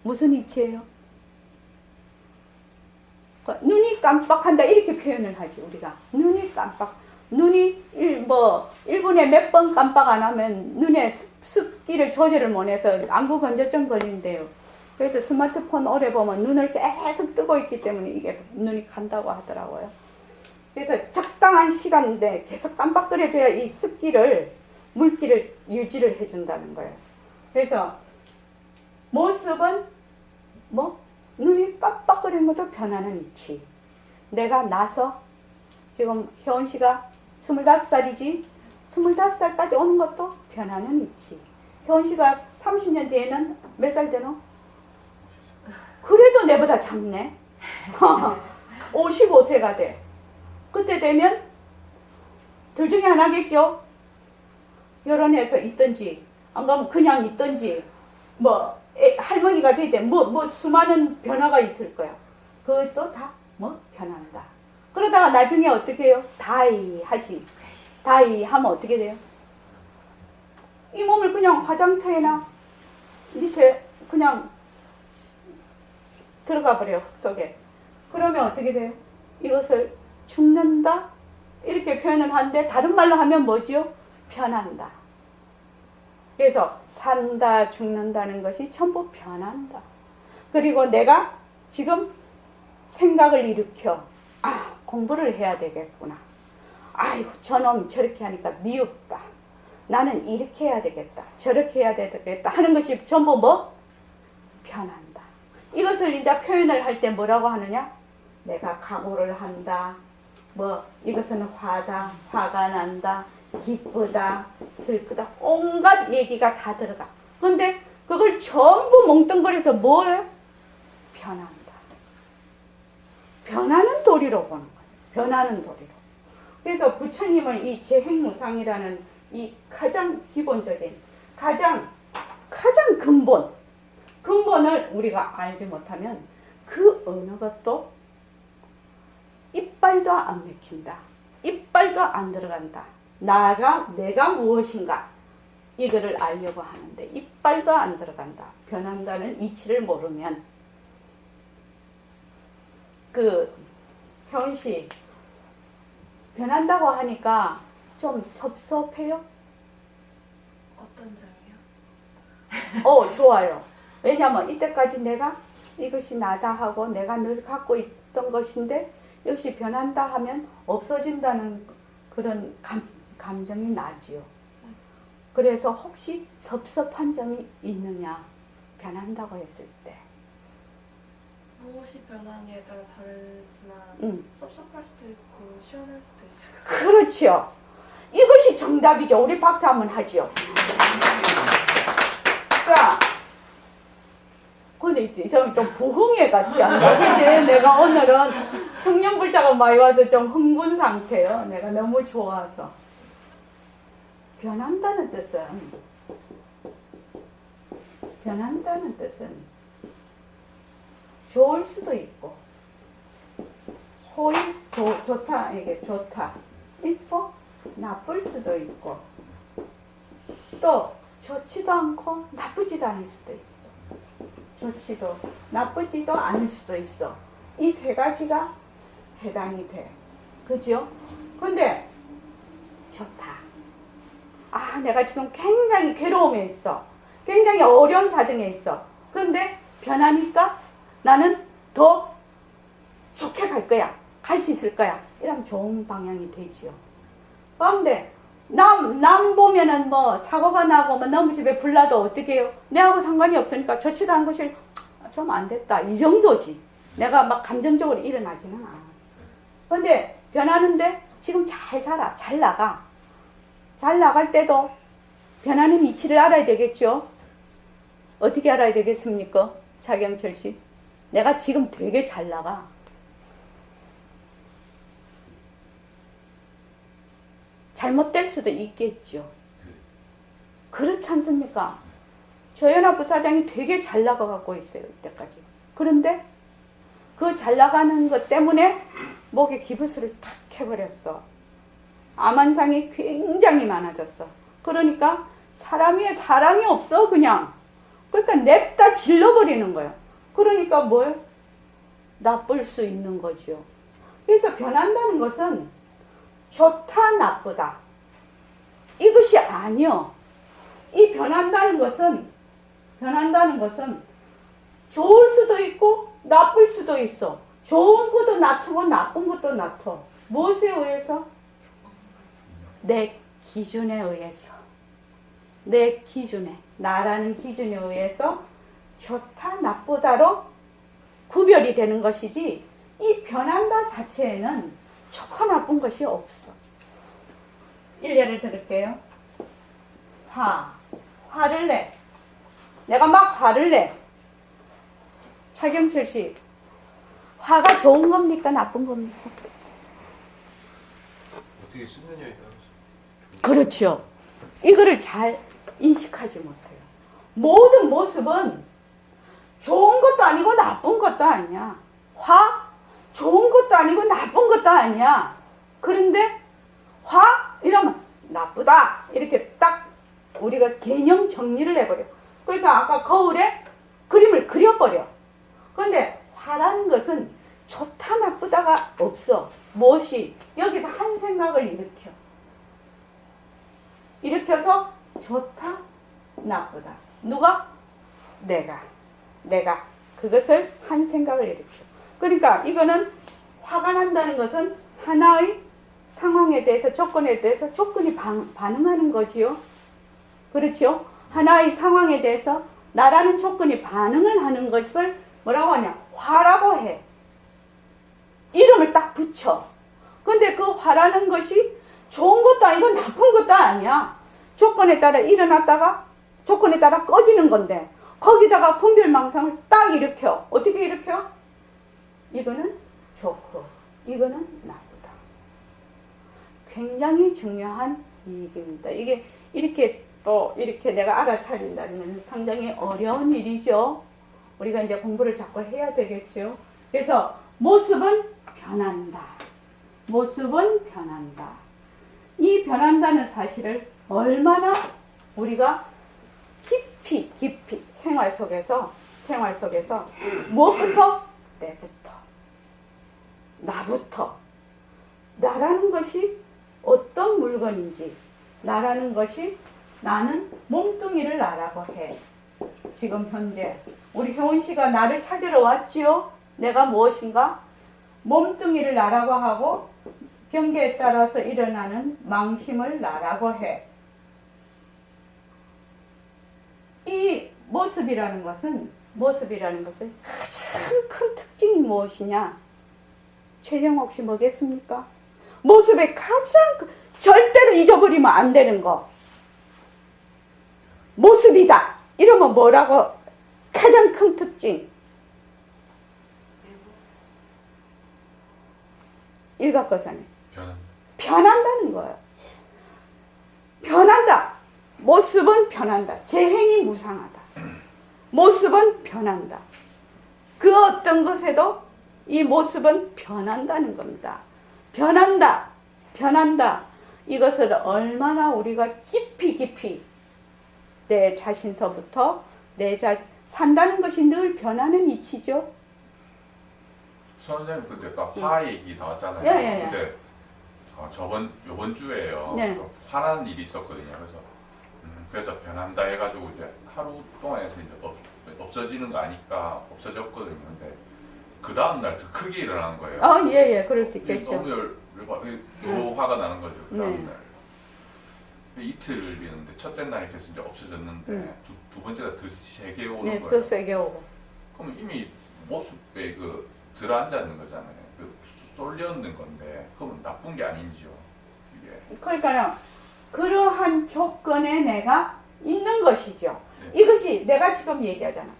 무슨 이치예요? 눈이 깜빡한다 이렇게 표현을 하지 우리가. 눈이 깜빡. 눈이 1분에 몇 번 깜빡 안 하면 눈에 습기를 조절을 못해서 안구 건조증 걸린대요. 그래서 스마트폰 오래 보면 눈을 계속 뜨고 있기 때문에 이게 눈이 간다고 하더라고요. 그래서 적당한 시간인데 계속 깜빡거려줘야 이 습기를, 물기를 유지를 해준다는 거예요. 그래서 모습은 눈이 깜빡거리는 것도 변하는 이치. 내가 나서 지금 혜원 씨가 25살이지 25살까지 오는 것도 변하는 이치. 혜원 씨가 30년 뒤에는 몇 살 되노? 그래도 내보다 작네. 55세가 돼. 그때 되면 둘 중에 하나겠죠. 결혼해서 있든지 안 가면 그냥 있든지 할머니가 될 때 수많은 변화가 있을 거야. 그것도 다 변한다. 그러다가 나중에 어떻게 해요? 다이 하지. 다이 하면 어떻게 돼요? 이 몸을 그냥 화장터에나 밑에 그냥 들어가 버려 속에. 그러면 어떻게 돼요? 이것을 죽는다 이렇게 표현을 하는데 다른 말로 하면 뭐지요? 변한다. 그래서 산다 죽는다는 것이 전부 변한다. 그리고 내가 지금 생각을 일으켜 공부를 해야 되겠구나. 아이고 저놈 저렇게 하니까 미흡다. 나는 이렇게 해야 되겠다. 저렇게 해야 되겠다 하는 것이 전부 변한다. 이것을 이제 표현을 할 때 뭐라고 하느냐? 내가 각오를 한다. 이것은 화다. 화가 난다. 기쁘다. 슬프다. 온갖 얘기가 다 들어가. 그런데 그걸 전부 멍뚱거려서 뭐예요? 변한다. 변하는 도리로 보는 거예요. 변하는 도리로. 그래서 부처님은 이 재행무상이라는 이 가장 기본적인 가장 근본을 우리가 알지 못하면 그 어느 것도 이빨도 안 맥힌다. 이빨도 안 들어간다. 내가 무엇인가 이거를 알려고 하는데 이빨도 안 들어간다. 변한다는 이치를 모르면 혜원 씨 변한다고 하니까 좀 섭섭해요? 어떤 점이요? 좋아요. 왜냐면 이때까지 내가 이것이 나다 하고 내가 늘 갖고 있던 것인데 역시 변한다 하면 없어진다는 그런 감정이 나지요. 그래서 혹시 섭섭한 점이 있느냐? 변한다고 했을 때. 무엇이 변하느냐에 따라 다르지만 섭섭할 수도 있고 시원할 수도 있을 것 같아요. 그렇죠. 이것이 정답이죠. 우리 박수 한번 하죠. 자, 근데 이 사람이 좀 부흥회 같지 않나? 그치? 내가 오늘은 청년불자가 많이 와서 좀 흥분 상태예요. 내가 너무 좋아서. 변한다는 뜻은 좋을 수도 있고 좋다 이게 좋다 있고 나쁠 수도 있고 또 좋지도 않고 나쁘지도 않을 수도 있어. 좋지도 나쁘지도 않을 수도 있어. 이 세 가지가 해당이 돼. 그죠? 근데 좋다. 내가 지금 굉장히 괴로움에 있어. 굉장히 어려운 사정에 있어. 그런데 변하니까 나는 더 좋게 갈 거야. 갈 수 있을 거야. 이러면 좋은 방향이 되지요. 그런데 남 보면은 사고가 나고 너무 집에 불나도 어떻게 해요? 내하고 상관이 없으니까 좋지도 않은 것이 좀 안 됐다. 이 정도지. 내가 막 감정적으로 일어나지는 않아. 그런데 변하는데 지금 잘 살아. 잘 나가. 잘 나갈 때도 변하는 이치를 알아야 되겠죠? 어떻게 알아야 되겠습니까? 차경철 씨. 내가 지금 되게 잘 나가. 잘못될 수도 있겠죠. 그렇지 않습니까? 조현아 부사장이 되게 잘 나가고 있어요. 이때까지. 그런데 그 잘 나가는 것 때문에 목에 기부스를 탁 해버렸어. 암환상이 굉장히 많아졌어. 그러니까 사람 위에 사랑이 없어 그냥. 그러니까 냅다 질러버리는 거야. 그러니까 뭘? 나쁠 수 있는 거지요. 그래서 변한다는 것은 좋다 나쁘다 이것이 아니요. 이 변한다는 것은 좋을 수도 있고 나쁠 수도 있어. 좋은 것도 나쁘고 나쁜 것도 나빠. 무엇에 의해서? 내 기준에 의해서. 내 기준에, 나라는 기준에 의해서 좋다 나쁘다로 구별이 되는 것이지, 이 변한다 자체에는 좋고 나쁜 것이 없어. 일례를 들을게요. 화를 내. 내가 막 화를 내. 차경철 씨, 화가 좋은 겁니까 나쁜 겁니까? 어떻게 쓰느냐에 따라서. 그렇죠. 이거를 잘 인식하지 못해요. 모든 모습은 좋은 것도 아니고 나쁜 것도 아니야. 화? 좋은 것도 아니고 나쁜 것도 아니야. 그런데 화? 이러면 나쁘다. 이렇게 딱 우리가 개념 정리를 해버려. 그러니까 아까 거울에 그림을 그려버려. 그런데 화라는 것은 좋다 나쁘다가 없어. 무엇이? 여기서 한 생각을 일으켜. 일으켜서 좋다 나쁘다. 누가? 내가 그것을 한 생각을 일으켜. 그러니까 이거는 화가 난다는 것은 하나의 상황에 대해서, 조건에 대해서 조건이 반응하는 거지요. 그렇죠? 하나의 상황에 대해서 나라는 조건이 반응을 하는 것을 뭐라고 하냐? 화라고 해. 이름을 딱 붙여. 근데 그 화라는 것이 좋은 것도 아니고 나쁜 것도 아니야. 조건에 따라 일어났다가 조건에 따라 꺼지는 건데, 거기다가 분별망상을 딱 일으켜. 어떻게 일으켜? 이거는 좋고 이거는 나쁘다. 굉장히 중요한 얘기입니다. 이게 이렇게 또 이렇게 내가 알아차린다는 상당히 어려운 일이죠. 우리가 이제 공부를 자꾸 해야 되겠죠. 그래서 모습은 변한다. 모습은 변한다. 이 변한다는 사실을 얼마나 우리가 깊이 생활 속에서 무엇부터? 내부터, 나부터, 나라는 것이 어떤 물건인지, 나라는 것이, 나는 몸뚱이를 나라고 해. 지금 현재 우리 효은 씨가 나를 찾으러 왔지요. 내가 무엇인가? 몸뚱이를 나라고 하고 경계에 따라서 일어나는 망심을 나라고 해. 이 모습이라는 것은 가장 큰 특징이 무엇이냐? 최정옥 씨 뭐겠습니까? 모습의 가장 절대로 잊어버리면 안 되는 거. 모습이다. 이러면 뭐라고? 가장 큰 특징. 일각거사님. 변한다는 거예요. 변한다. 모습은 변한다. 제 행이 무상하다. 모습은 변한다. 그 어떤 것에도 이 모습은 변한다는 겁니다. 변한다. 이것을 얼마나 우리가 깊이 내 자신서부터 산다는 것이 늘 변하는 이치죠. 선생님 근데 아까 화 얘기 나왔잖아요. 예. 근데 요번 주에요. 네. 그 화난 일이 있었거든요. 그래서 변한다 해가지고 이제 하루 동안에서 이제 없어지는 거 아니까 없어졌거든요. 근데 그 다음 날 더 크게 일어나는 거예요. 예, 그럴 수 있겠죠. 너무 화가 나는 거죠. 그 다음 네. 날. 이틀이었는데 첫째 날이 돼서 이제 없어졌는데 두 번째가 더 세게 오는 네, 거예요. 더 세게 오고. 그럼 이미 모습에 들어앉는 거잖아요. 쏠려있는 건데 그러면 나쁜 게 아닌지요. 이게. 그러니까요, 그러한 조건에 내가 있는 것이죠. 네. 이것이 내가 지금 얘기하잖아.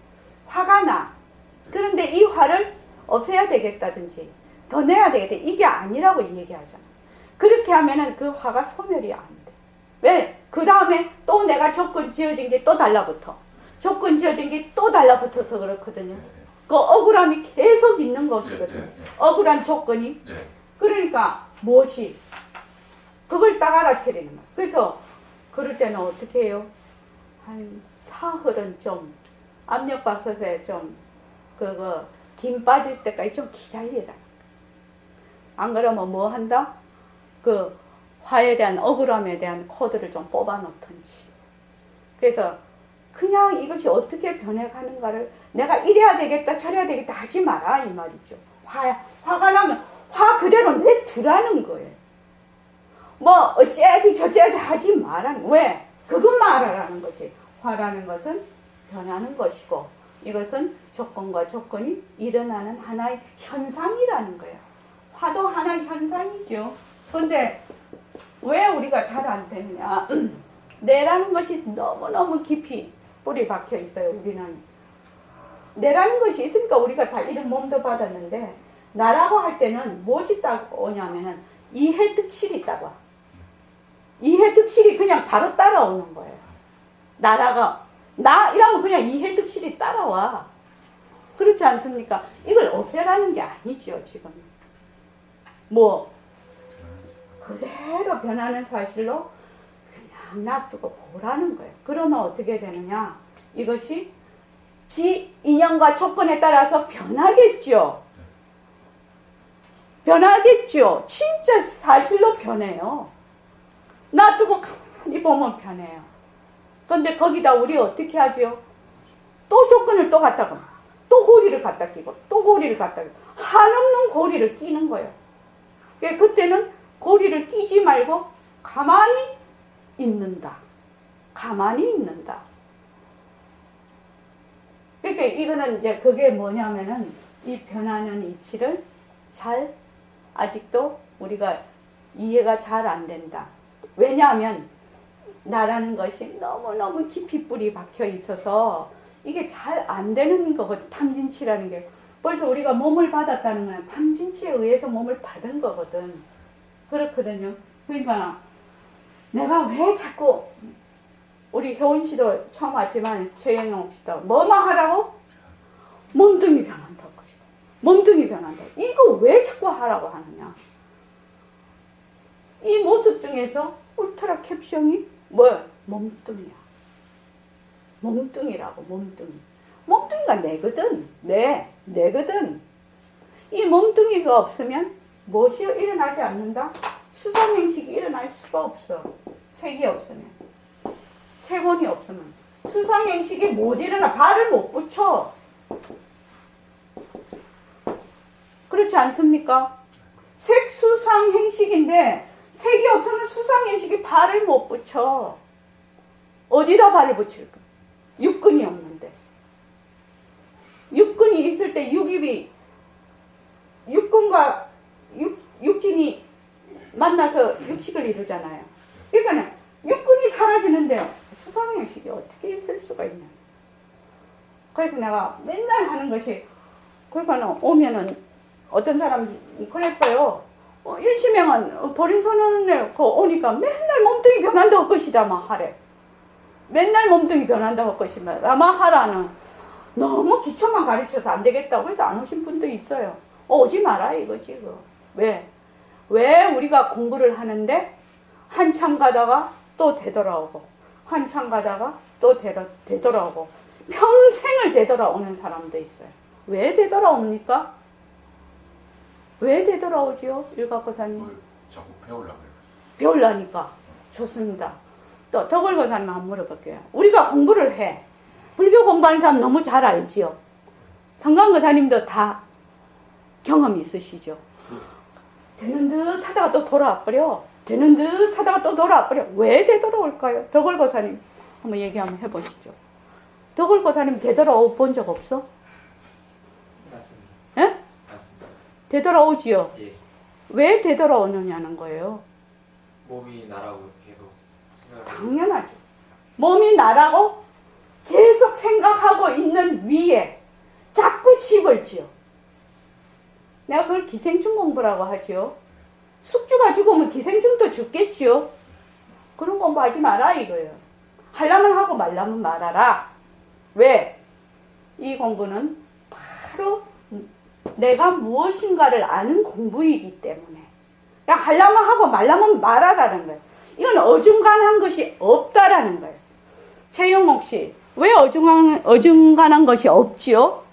화가 나. 그런데 이 화를 없애야 되겠다든지 더 내야 되겠다. 이게 아니라고 얘기하잖아. 그렇게 하면은 그 화가 소멸이 안 돼. 왜? 그 다음에 또 내가 조건 지어진 게 또 달라붙어. 조건 지어진 게 또 달라붙어서 그렇거든요. 예, 그 억울함이 계속 있는 예, 것이거든요. 예, 억울한 조건이. 예, 예. 그러니까 무엇이 그걸 딱 알아차리는 거예요. 그래서 그럴 때는 어떻게 해요? 한 사흘은 좀 압력밥솥에 좀 그거 김 빠질 때까지 좀 기다리라. 안 그러면 뭐 한다? 그 화에 대한 억울함에 대한 코드를 좀 뽑아 놓던지. 그래서 그냥 이것이 어떻게 변해가는가를 내가 이래야 되겠다 저래야 되겠다 하지 마라 이 말이죠. 화가 나면 화 그대로 내두라는 거예요. 뭐 어째야지 저째야지 하지 말라는. 왜? 그것만 알아라는 거지. 화라는 것은 변하는 것이고 이것은 조건과 조건이 일어나는 하나의 현상이라는 거예요. 화도 하나의 현상이죠. 그런데 왜 우리가 잘 안 되느냐. 내라는 것이 너무너무 깊이 뿌리 박혀 있어요. 우리는 내라는 것이 있으니까 우리가 다 이런 몸도 받았는데 나라고 할 때는 무엇이 딱 오냐면은 이해득실이 있다고. 이해득실이 그냥 바로 따라오는 거예요. 나라가 나 이러면 그냥 이해득실이 따라와. 그렇지 않습니까? 이걸 없애라는 게 아니죠. 지금 뭐 그대로 변하는 사실로 그냥 놔두고 보라는 거예요. 그러면 어떻게 되느냐? 이것이 지 인연과 조건에 따라서 변하겠죠. 변하겠죠. 진짜 사실로 변해요. 놔두고 가만히 보면 변해요. 그런데 거기다 우리 어떻게 하죠? 또 조건을 또 갖다 고 또 고리를 갖다 끼고 또 고리를 갖다 끼고 한없는 고리를 끼는 거예요. 그때는 고리를 끼지 말고 가만히 있는다. 가만히 있는다. 그러니까 이거는 이제 그게 뭐냐면은 이 변하는 이치를 잘 아직도 우리가 이해가 잘 안 된다. 왜냐하면 나라는 것이 너무너무 깊이 뿌리 박혀 있어서 이게 잘 안 되는 거거든. 탐진치라는 게. 벌써 우리가 몸을 받았다는 건 탐진치에 의해서 몸을 받은 거거든. 그렇거든요. 그러니까 내가 왜 자꾸 우리 효은 씨도 처음 왔지만 최영용 씨도 뭐만 하라고? 몸뚱이 변한다고 것이다. 몸뚱이 변한다. 이거 왜 자꾸 하라고 하느냐? 이 모습 중에서 울트라 캡션이 뭐야? 몸뚱이야. 몸뚱이라고. 몸뚱이. 몸뚱이가 내거든. 내거든. 이 몸뚱이가 없으면 무엇이 일어나지 않는다? 수상행식이 일어날 수가 없어. 색이 없으면. 색원이 없으면. 수상행식이 못 일어나. 발을 못 붙여. 그렇지 않습니까? 색수상행식인데 색이 없으면 수상행식이 발을 못 붙여. 어디다 발을 붙일까? 육근이 없는데. 육근이 있을 때 육근과 육진이 만나서 육식을 이루잖아요. 그러니까 육근이 사라지는데 수상행식이 어떻게 있을 수가 있냐. 그래서 내가 맨날 하는 것이, 그러니까 오면은 어떤 사람 그랬어요. 일시명은 버린 선언을 오니까 맨날 몸뚱이 변한다고 것이다 막 하래. 맨날 몸뚱이 변한다고 것이면 아마 하라는 너무 기초만 가르쳐서 안 되겠다고 해서 안 오신 분도 있어요. 오지 마라 이거지. 왜 우리가 공부를 하는데 한참 가다가 또 되돌아오고 한참 가다가 또 되돌아오고 평생을 되돌아오는 사람도 있어요. 왜 되돌아옵니까? 왜 되돌아오지요? 일각고사님. 자꾸 배우려고 해요. 배우려니까. 좋습니다. 또 덕월고사님 한번 물어볼게요. 우리가 공부를 해. 불교 공부하는 사람 너무 잘 알지요. 성광고사님도 다 경험이 있으시죠. 되는 듯 하다가 또 돌아와 버려. 되는 듯 하다가 또 돌아와 버려. 왜 되돌아올까요? 덕월고사님 한번 얘기 한번 해보시죠. 덕월고사님 되돌아오 본 적 없어? 맞습니다. 예? 맞습니다. 되돌아오지요. 예. 왜 되돌아오느냐는 거예요. 몸이 나라고 계속 생각을 당연하죠. 몸이 나라고 계속 생각하고 있는 위에 자꾸 집을 지어. 내가 그걸 기생충 공부라고 하죠. 숙주가 죽으면 기생충도 죽겠지요. 그런 공부하지 마라 이거예요. 하려면 하고 말라면 말아라. 왜? 이 공부는 바로 내가 무엇인가를 아는 공부이기 때문에 그냥 하려면 하고 말라면 말하라는 거예요. 이건 어중간한 것이 없다라는 거예요. 최영옥 씨, 왜 어중간한 것이 없지요?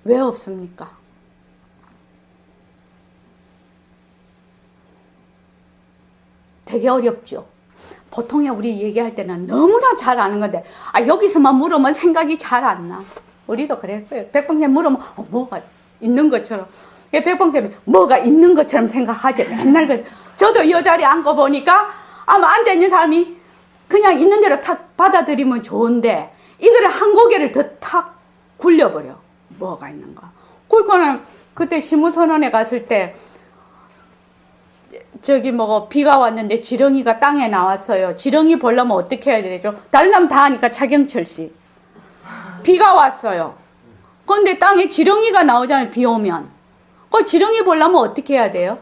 왜 없습니까? 되게 어렵죠. 보통에 우리 얘기할 때는 너무나 잘 아는 건데, 여기서만 물으면 생각이 잘 안 나. 우리도 그랬어요. 백봉쌤 물으면, 뭐가 있는 것처럼. 백봉쌤이 뭐가 있는 것처럼 생각하지. 맨날 저도 이 자리에 앉고 보니까, 아마 앉아있는 사람이 그냥 있는 대로 탁 받아들이면 좋은데, 이거를 한 고개를 더 탁 굴려버려. 뭐가 있는가. 그러니까는 그때 시무선언에 갔을 때, 비가 왔는데 지렁이가 땅에 나왔어요. 지렁이 보려면 어떻게 해야 되죠? 다른 사람 다 하니까 차경철 씨. 비가 왔어요. 그런데 땅에 지렁이가 나오잖아요. 비 오면. 그 지렁이 보려면 어떻게 해야 돼요?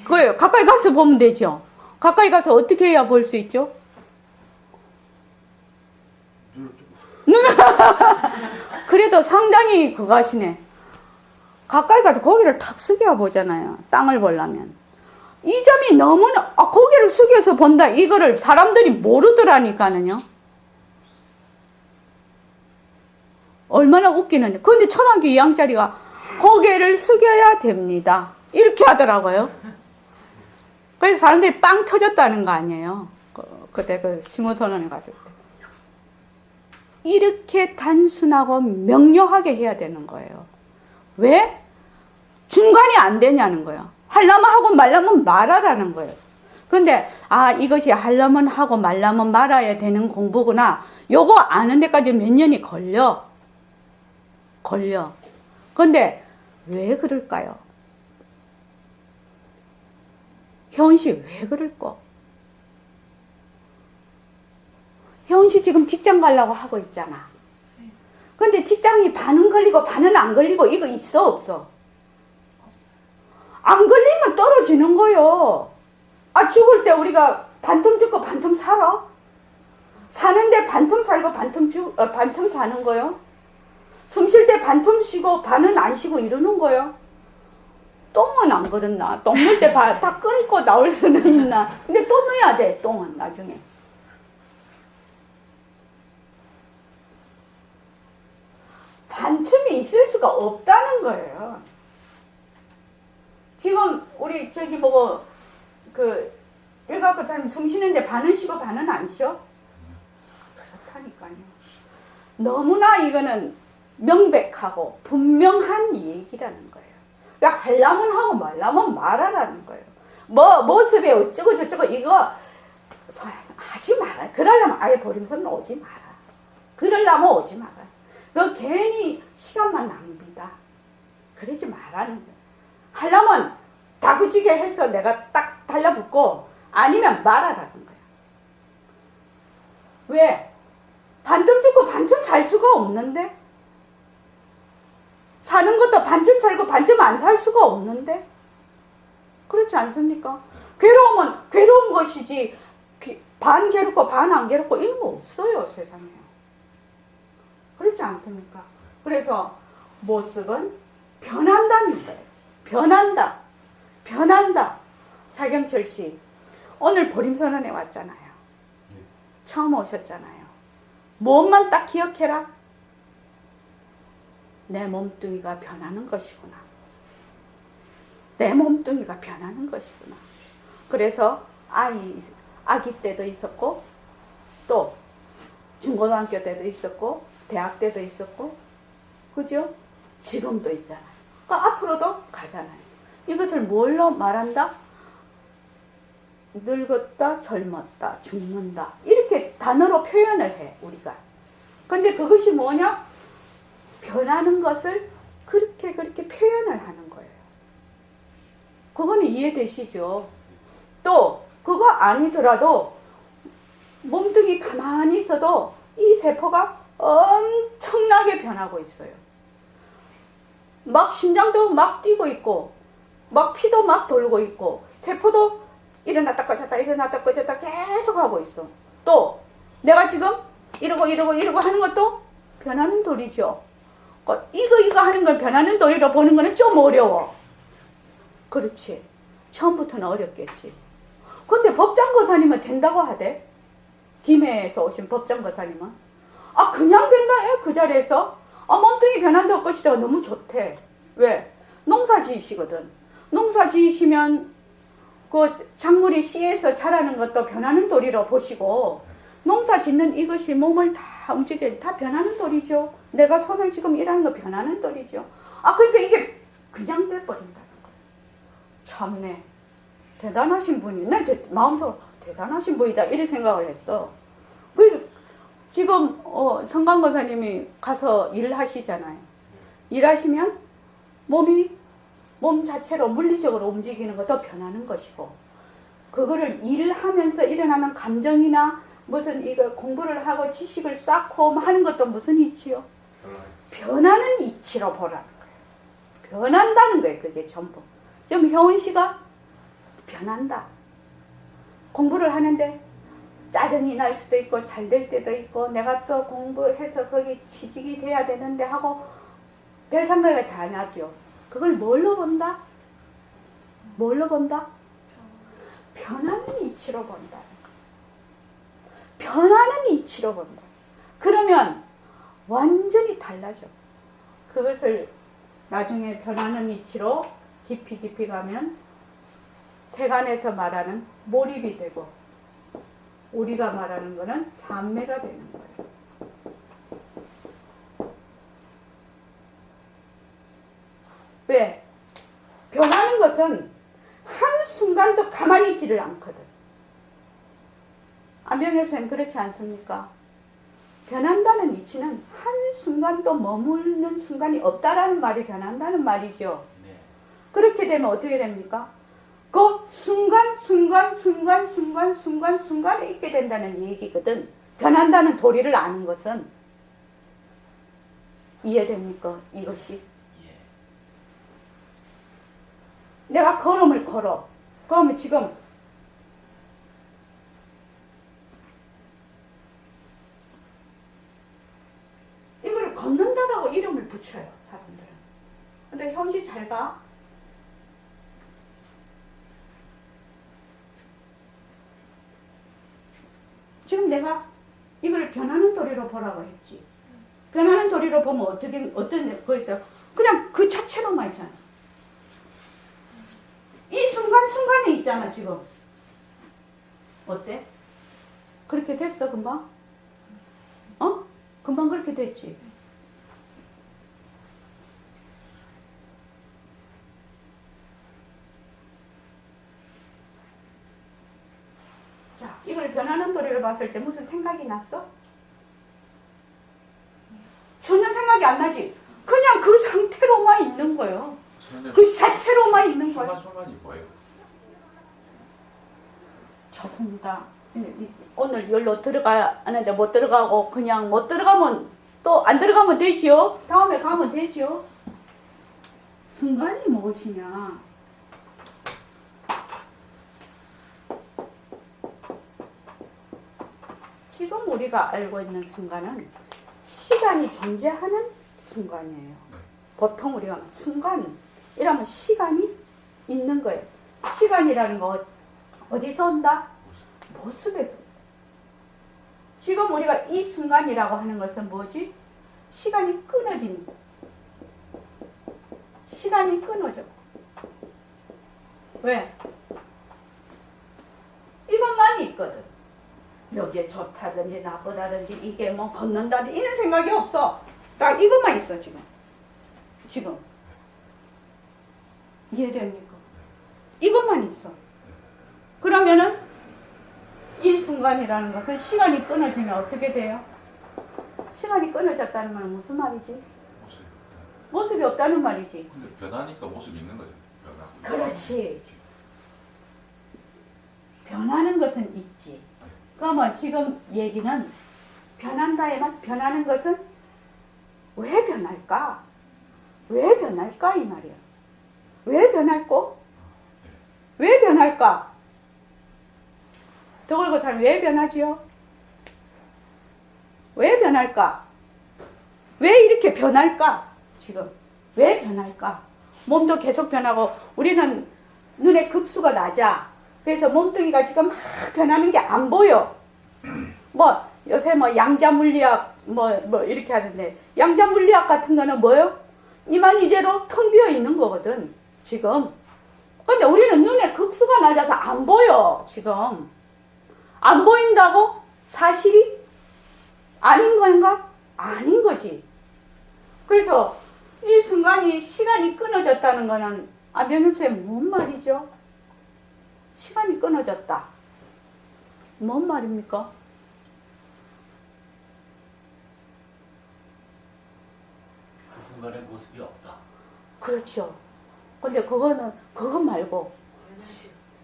그래요. 가까이 가서 보면 되죠. 가까이 가서 어떻게 해야 볼 수 있죠? 그래도 상당히 그거 하시네. 가까이 가서 고개를 탁 숙여 보잖아요. 땅을 보려면. 이 점이 너무나, 고개를 숙여서 본다. 이거를 사람들이 모르더라니까는요. 얼마나 웃기는데. 근데 초등학교 2학년짜리가 고개를 숙여야 됩니다. 이렇게 하더라고요. 그래서 사람들이 빵 터졌다는 거 아니에요. 그때 그 시무선언에 갔을 때. 이렇게 단순하고 명료하게 해야 되는 거예요. 왜? 중간이 안 되냐는 거예요. 하려면 하고 말려면 말하라는 거예요. 근데 이것이 하려면 하고 말려면 말아야 되는 공부구나. 요거 아는 데까지 몇 년이 걸려. 근데 왜 그럴까요? 혜원 씨 왜 그럴까? 혜원 씨 지금 직장 가려고 하고 있잖아. 근데 직장이 반은 걸리고 반은 안 걸리고 이거 있어 없어? 안 걸리면 떨어지는 거요. 죽을 때 우리가 반틈 죽고 반틈 살아? 사는데 반틈 살고 반틈 사는 거요. 숨 쉴 때 반틈 쉬고 반은 안 쉬고 이러는 거요. 똥은 안 그렇나? 똥 넣을 때 다 끊고 나올 수는 있나? 근데 또 넣어야 돼, 똥은 나중에. 반틈이 있을 수가 없다는 거예요. 지금 우리 일가고 사람 숨 쉬는데 반은 쉬고 반은 안 쉬어? 그렇다니까요. 너무나 이거는 명백하고 분명한 얘기라는 거예요. 그러니까 하려면 하고 말라면 말하라는 거예요. 모습에 어쩌고 저쩌고 이거 하지 마라. 그러려면 아예 버림선 오지 마라. 그러려면 오지 마라. 너 괜히 시간만 낭비다. 그러지 말라는 거예요. 하려면 다구지게 해서 내가 딱 달라붙고 아니면 말하라는 거야. 왜? 반쯤 죽고 반쯤 살 수가 없는데? 사는 것도 반쯤 살고 반쯤 안 살 수가 없는데? 그렇지 않습니까? 괴로우면 괴로운 것이지 반 괴롭고 반 안 괴롭고 이런 거 없어요, 세상에. 그렇지 않습니까? 그래서 모습은 변한다는 거예요. 변한다. 차경철 씨, 오늘 보림선언에 왔잖아요. 처음 오셨잖아요. 뭐만 딱 기억해라. 내 몸뚱이가 변하는 것이구나. 내 몸뚱이가 변하는 것이구나. 그래서 아기 때도 있었고, 또 중고등학교 때도 있었고, 대학 때도 있었고, 그죠? 지금도 있잖아요. 그러니까 앞으로도 가잖아요. 이것을 뭘로 말한다? 늙었다, 젊었다, 죽는다. 이렇게 단어로 표현을 해, 우리가. 근데 그것이 뭐냐? 변하는 것을 그렇게 표현을 하는 거예요. 그거는 이해되시죠? 또 그거 아니더라도 몸뚱이 가만히 있어도 이 세포가 엄청나게 변하고 있어요. 막 심장도 막 뛰고 있고 막 피도 막 돌고 있고 세포도 일어났다 꺼졌다 일어났다 꺼졌다 계속 하고 있어. 또 내가 지금 이러고 하는 것도 변하는 돌이죠. 이거 하는 걸 변하는 돌이로 보는 거는 좀 어려워. 그렇지. 처음부터는 어렵겠지. 근데 법장거사님은 된다고 하대. 김해에서 오신 법장거사님은. 아, 그냥 된다 해, 그 자리에서. 아, 몸뚱이 변한다고 것이다. 너무 좋대. 왜? 농사 지으시거든. 농사 지으시면 그 작물이 씨에서 자라는 것도 변하는 돌이로 보시고, 농사 짓는 이것이 몸을 다 움직여, 다 변하는 돌이죠. 내가 손을 지금 일하는 거 변하는 돌이죠. 아, 그러니까 이게 그냥 돼버린다는 거예요. 참네. 대단하신 분이, 내 마음속으로 대단하신 분이다. 이렇게 생각을 했어. 그 지금 성강권사님이 가서 일을 하시잖아요. 일하시면 몸 자체로 물리적으로 움직이는 것도 변하는 것이고, 그거를 일을 하면서 일어나는 감정이나 무슨 이걸 공부를 하고 지식을 쌓고 하는 것도 무슨 이치요? 변하는 이치로 보라는 거예요. 변한다는 거예요. 그게 전부. 지금 효은 씨가 변한다. 공부를 하는데 짜증이 날 수도 있고 잘 될 때도 있고 내가 또 공부해서 거기 취직이 돼야 되는데 하고 별 생각이 다 나죠. 그걸 뭘로 본다? 뭘로 본다? 변하는 이치로 본다. 변하는 이치로 본다. 그러면 완전히 달라져. 그것을 나중에 변하는 이치로 깊이 가면 세간에서 말하는 몰입이 되고 우리가 말하는 거는 삼매가 되는 거예요. 왜? 변하는 것은 한순간도 가만히 있지를 않거든. 안병혜쌤 그렇지 않습니까? 변한다는 이치는 한순간도 머무르는 순간이 없다라는 말이 변한다는 말이죠. 네. 그렇게 되면 어떻게 됩니까? 그 순간에 있게 된다는 얘기거든. 변한다는 도리를 아는 것은. 이해됩니까? 이것이. 예. 내가 걸음을 걸어. 그러면 지금 이걸 걷는다라고 이름을 붙여요, 사람들은. 근데 현실 잘 봐. 지금 내가 이걸 변하는 도리로 보라고 했지. 변하는 도리로 보면 어떤 거 있어요? 그냥 그 자체로만 있잖아. 이 순간순간에 있잖아, 지금. 어때? 그렇게 됐어, 금방? 어? 금방 그렇게 됐지. 자, 이걸 변하는 도리로 봤을 때 무슨 생각이 났어? 전혀 생각이 안 나지. 그냥 그 상태로만 있는 거예요. 그 자체로만 있는 거예요. 순간순간이 뭐예요? 좋습니다. 오늘 열로 들어가는데 못 들어가고 그냥 못 들어가면 또 안 들어가면 되지요. 다음에 가면 되지요. 순간이 무엇이냐? 지금 우리가 알고 있는 순간은 시간이 존재하는 순간이에요. 보통 우리가 순간이라면 시간이 있는 거예요. 시간이라는 거 어디서 온다? 모습에서. 지금 우리가 이 순간이라고 하는 것은 뭐지? 시간이 끊어지는 거. 시간이 끊어져. 왜? 이것만 있거든. 여기에 좋다든지 나쁘다든지 이게 뭐 걷는다든지 이런 생각이 없어. 딱 이것만 있어 지금. 지금. 이해됩니까? 이것만 있어. 그러면은 이 순간이라는 것은 시간이 끊어지면 어떻게 돼요? 시간이 끊어졌다는 말은 무슨 말이지? 모습이 없다는 말이지. 근데 변하니까 모습이 있는 거죠. 그렇지. 변하는 것은 있지. 그러면 지금 얘기는 변한다에만 변하는 것은 왜 변할까? 왜 변할까 이 말이야. 왜 변할까? 왜 변할까? 더글고 사람 왜 변하지요? 왜 변할까? 왜 이렇게 변할까? 지금 왜 변할까? 몸도 계속 변하고 우리는 눈에 급수가 낮아. 그래서 몸뚱이가 지금 막 변하는 게 안 보여. 뭐 요새 뭐 양자물리학 뭐 이렇게 하는데 양자물리학 같은 거는 뭐예요? 이만 이대로 텅 비어 있는 거거든 지금. 근데 우리는 눈에 급수가 낮아서 안 보여 지금. 안 보인다고 사실이 아닌 건가? 아닌 거지. 그래서 이 순간이 시간이 끊어졌다는 거는 변호사님 뭔 말이죠? 시간이 끊어졌다. 뭔 말입니까? 그 순간의 모습이 없다. 그렇죠. 근데 그거 말고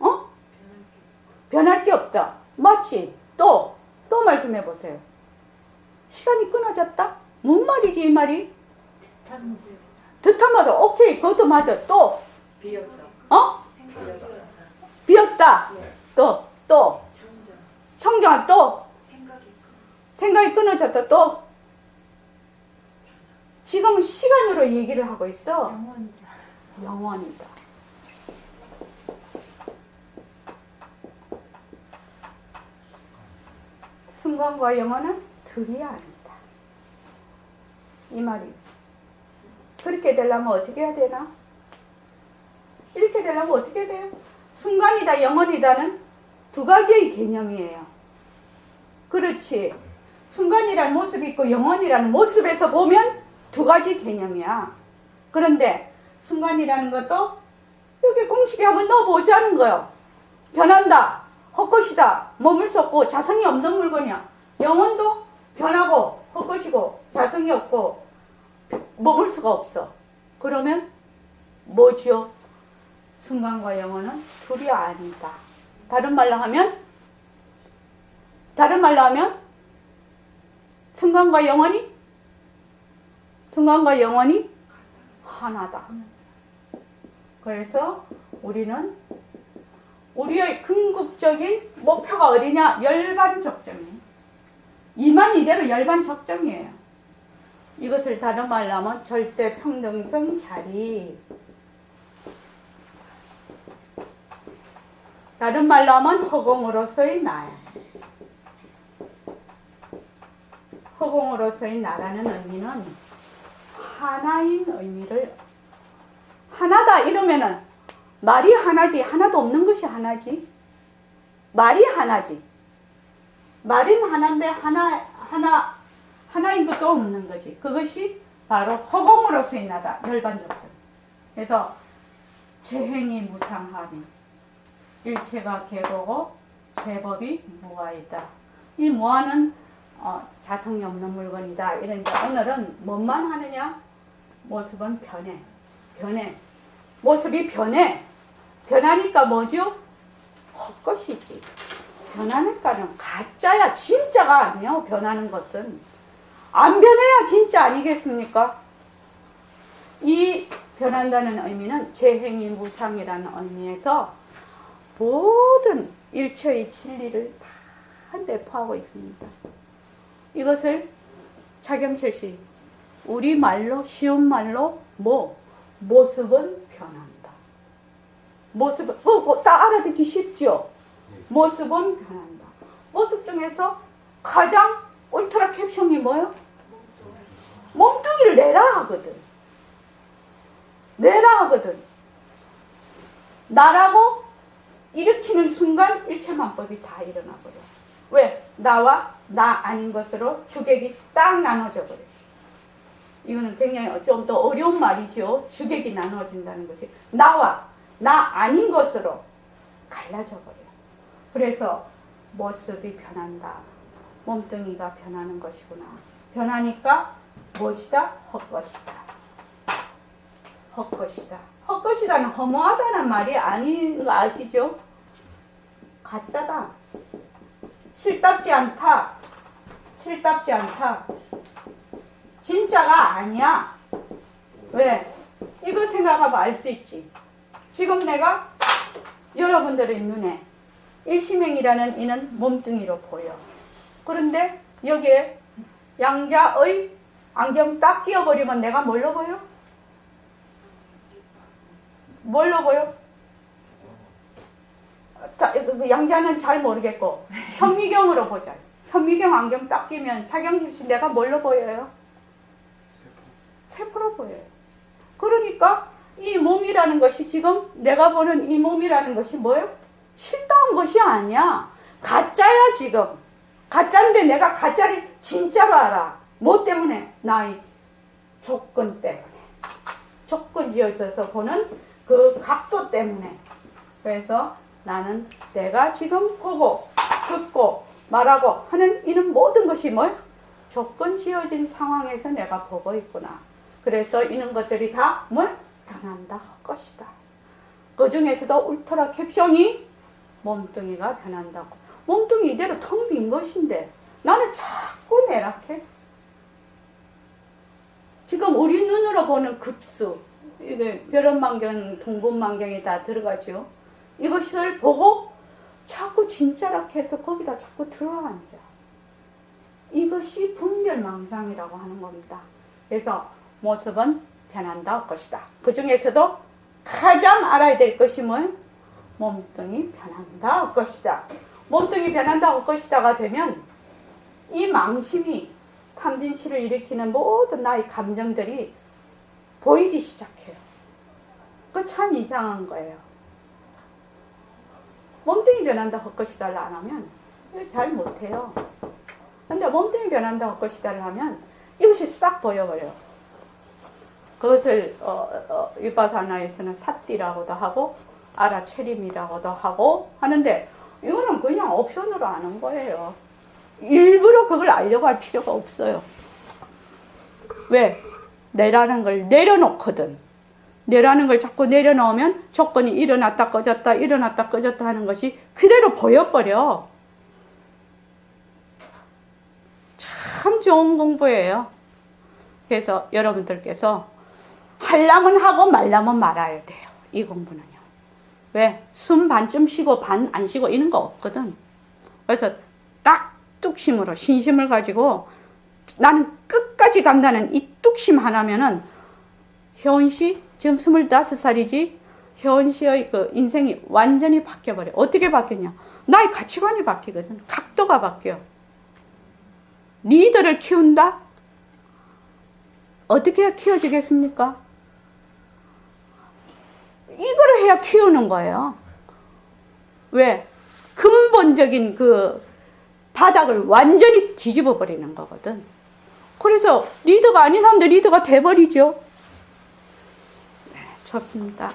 어? 변할 게 없다. 맞지? 또 말씀해 보세요. 시간이 끊어졌다? 뭔 말이지 이 말이? 듣한 맞아. 오케이, 그것도 맞아. 또 비었다. 어? 비었다. 비었다. 네. 또 청정 또 생각이 생각이 끊어졌다. 또 지금은 시간으로 얘기를 하고 있어. 영원이다. 순간과 영원은 둘이 아니다. 이 말이. 그렇게 되려면 어떻게 해야 되나? 이렇게 되려면 어떻게 해야 돼요? 순간이다, 영원이다는 두 가지의 개념이에요. 그렇지. 순간이라는 모습이 있고 영원이라는 모습에서 보면 두 가지 개념이야. 그런데 순간이라는 것도 여기 공식에 한번 넣어보자는 거예요. 변한다, 헛것이다, 머물 수 없고 자성이 없는 물건이야. 영혼도 변하고 헛것이고 자성이 없고 머물 수가 없어. 그러면 뭐지요? 순간과 영혼은 둘이 아니다. 다른 말로 하면 순간과 영혼이 하나다. 그래서 우리는 우리의 궁극적인 목표가 어디냐? 열반적정이에요. 이만 이대로 열반적정이에요. 이것을 다른 말로 하면 절대평등성 자리. 다른 말로 하면 허공으로서의 나야. 허공으로서의 나라는 의미는 하나인 의미를, 하나다 이러면은 말이 하나지 하나도 없는 것이 하나지. 말이 하나지. 말은 하나인데 하나인 것도 없는 거지. 그것이 바로 허공으로서의 나다. 열반적정. 그래서 재행이 무상하니 일체가 개고고 제법이 무아이다. 이 무아는 자성이 없는 물건이다. 이런데 오늘은 뭔만 하느냐? 모습은 변해. 모습이 변해. 변하니까 뭐죠? 헛것이지. 변하니까는 가짜야. 진짜가 아니에요. 변하는 것은. 안 변해야 진짜 아니겠습니까? 이 변한다는 의미는 재행이 무상이라는 의미에서 모든 일체의 진리를 다 내포하고 있습니다. 이것을 차경철 씨, 우리 말로, 쉬운 말로 모습은 변한다. 모습은 다 알아듣기 쉽죠? 모습은 변한다. 모습 중에서 가장 울트라 캡션이 뭐예요? 몸뚱이를 내라 하거든. 나라고 일으키는 순간 일체만법이 다 일어나버려. 왜? 나와 나 아닌 것으로 주객이 딱 나눠져 버려. 이거는 굉장히 좀 더 어려운 말이죠. 주객이 나눠진다는 것이 나와 나 아닌 것으로 갈라져 버려. 그래서 모습이 변한다. 몸뚱이가 변하는 것이구나. 변하니까 무엇이다? 헛것이다. 헛것이다는 허무하다는 말이 아닌 거 아시죠? 가짜다. 실답지 않다. 진짜가 아니야. 왜? 이거 생각하면 알 수 있지. 지금 내가 여러분들의 눈에 일시맹이라는 이는 몸뚱이로 보여. 그런데 여기에 양자의 안경 딱 끼워버리면 내가 뭘로 보여? 뭘로 보여? 양자는 잘 모르겠고 현미경으로 보자. 현미경 안경 딱 끼면 차경진 씨 내가 뭘로 보여요? 세포로 보여요. 그러니까 이 몸이라는 것이 지금 내가 보는 이 몸이라는 것이 뭐예요? 실다운 것이 아니야. 가짜야 지금. 가짜인데 내가 가짜를 진짜로 알아. 뭐 때문에? 나의 조건 때문에. 조건 지어 있어서 보는 그 각도 때문에. 그래서 나는 내가 지금 보고 듣고 말하고 하는 이는 모든 것이 뭘? 조건 지어진 상황에서 내가 보고 있구나. 그래서 이런 것들이 다 뭘? 변한다 할 것이다. 그 중에서도 울트라 캡션이 몸뚱이가 변한다고. 몸뚱이 이대로 텅 빈 것인데 나는 자꾸 내락해. 지금 우리 눈으로 보는 급수, 이게 벼런망경, 동분망경이 다 들어가죠. 이것을 보고 자꾸 진짜락해서 거기다 자꾸 들어앉아. 이것이 분별망상이라고 하는 겁니다. 그래서 모습은 변한다 할 것이다. 그 중에서도 가장 알아야 될 것이 뭘? 몸뚱이 변한다 할 것이다. 몸뚱이 변한다 할 것이다가 되면 이 망심이 탐진치를 일으키는 모든 나의 감정들이 보이기 시작해요. 그거 참 이상한 거예요. 몸뚱이 변한다 할 것이다를 안 하면 잘 못해요. 근데 몸뚱이 변한다 할 것이다를 하면 이것이 싹 보여버려요. 그것을 위파사나에서는 사띠라고도 하고 아라체림이라고도 하고 하는데 이거는 그냥 옵션으로 아는 거예요. 일부러 그걸 알려고 할 필요가 없어요. 왜? 내라는 걸 내려놓거든. 내라는 걸 자꾸 내려놓으면 조건이 일어났다 꺼졌다 일어났다 꺼졌다 하는 것이 그대로 보여버려. 참 좋은 공부예요. 그래서 여러분들께서 하려면 하고 말려면 말아야 돼요. 이 공부는요. 왜? 숨 반쯤 쉬고 반 안 쉬고 이런 거 없거든. 그래서 딱 뚝심으로 신심을 가지고 나는 끝까지 간다는 이 뚝심 하나면은 혜원 씨 지금 25살이지? 혜원 씨의 그 인생이 완전히 바뀌어버려. 어떻게 바뀌었냐? 나의 가치관이 바뀌거든. 각도가 바뀌어. 리더를 키운다? 어떻게 해야 키워지겠습니까? 이걸 해야 키우는 거예요. 왜? 근본적인 그 바닥을 완전히 뒤집어 버리는 거거든. 그래서 리더가 아닌 사람들 리더가 돼버리죠. 네, 좋습니다.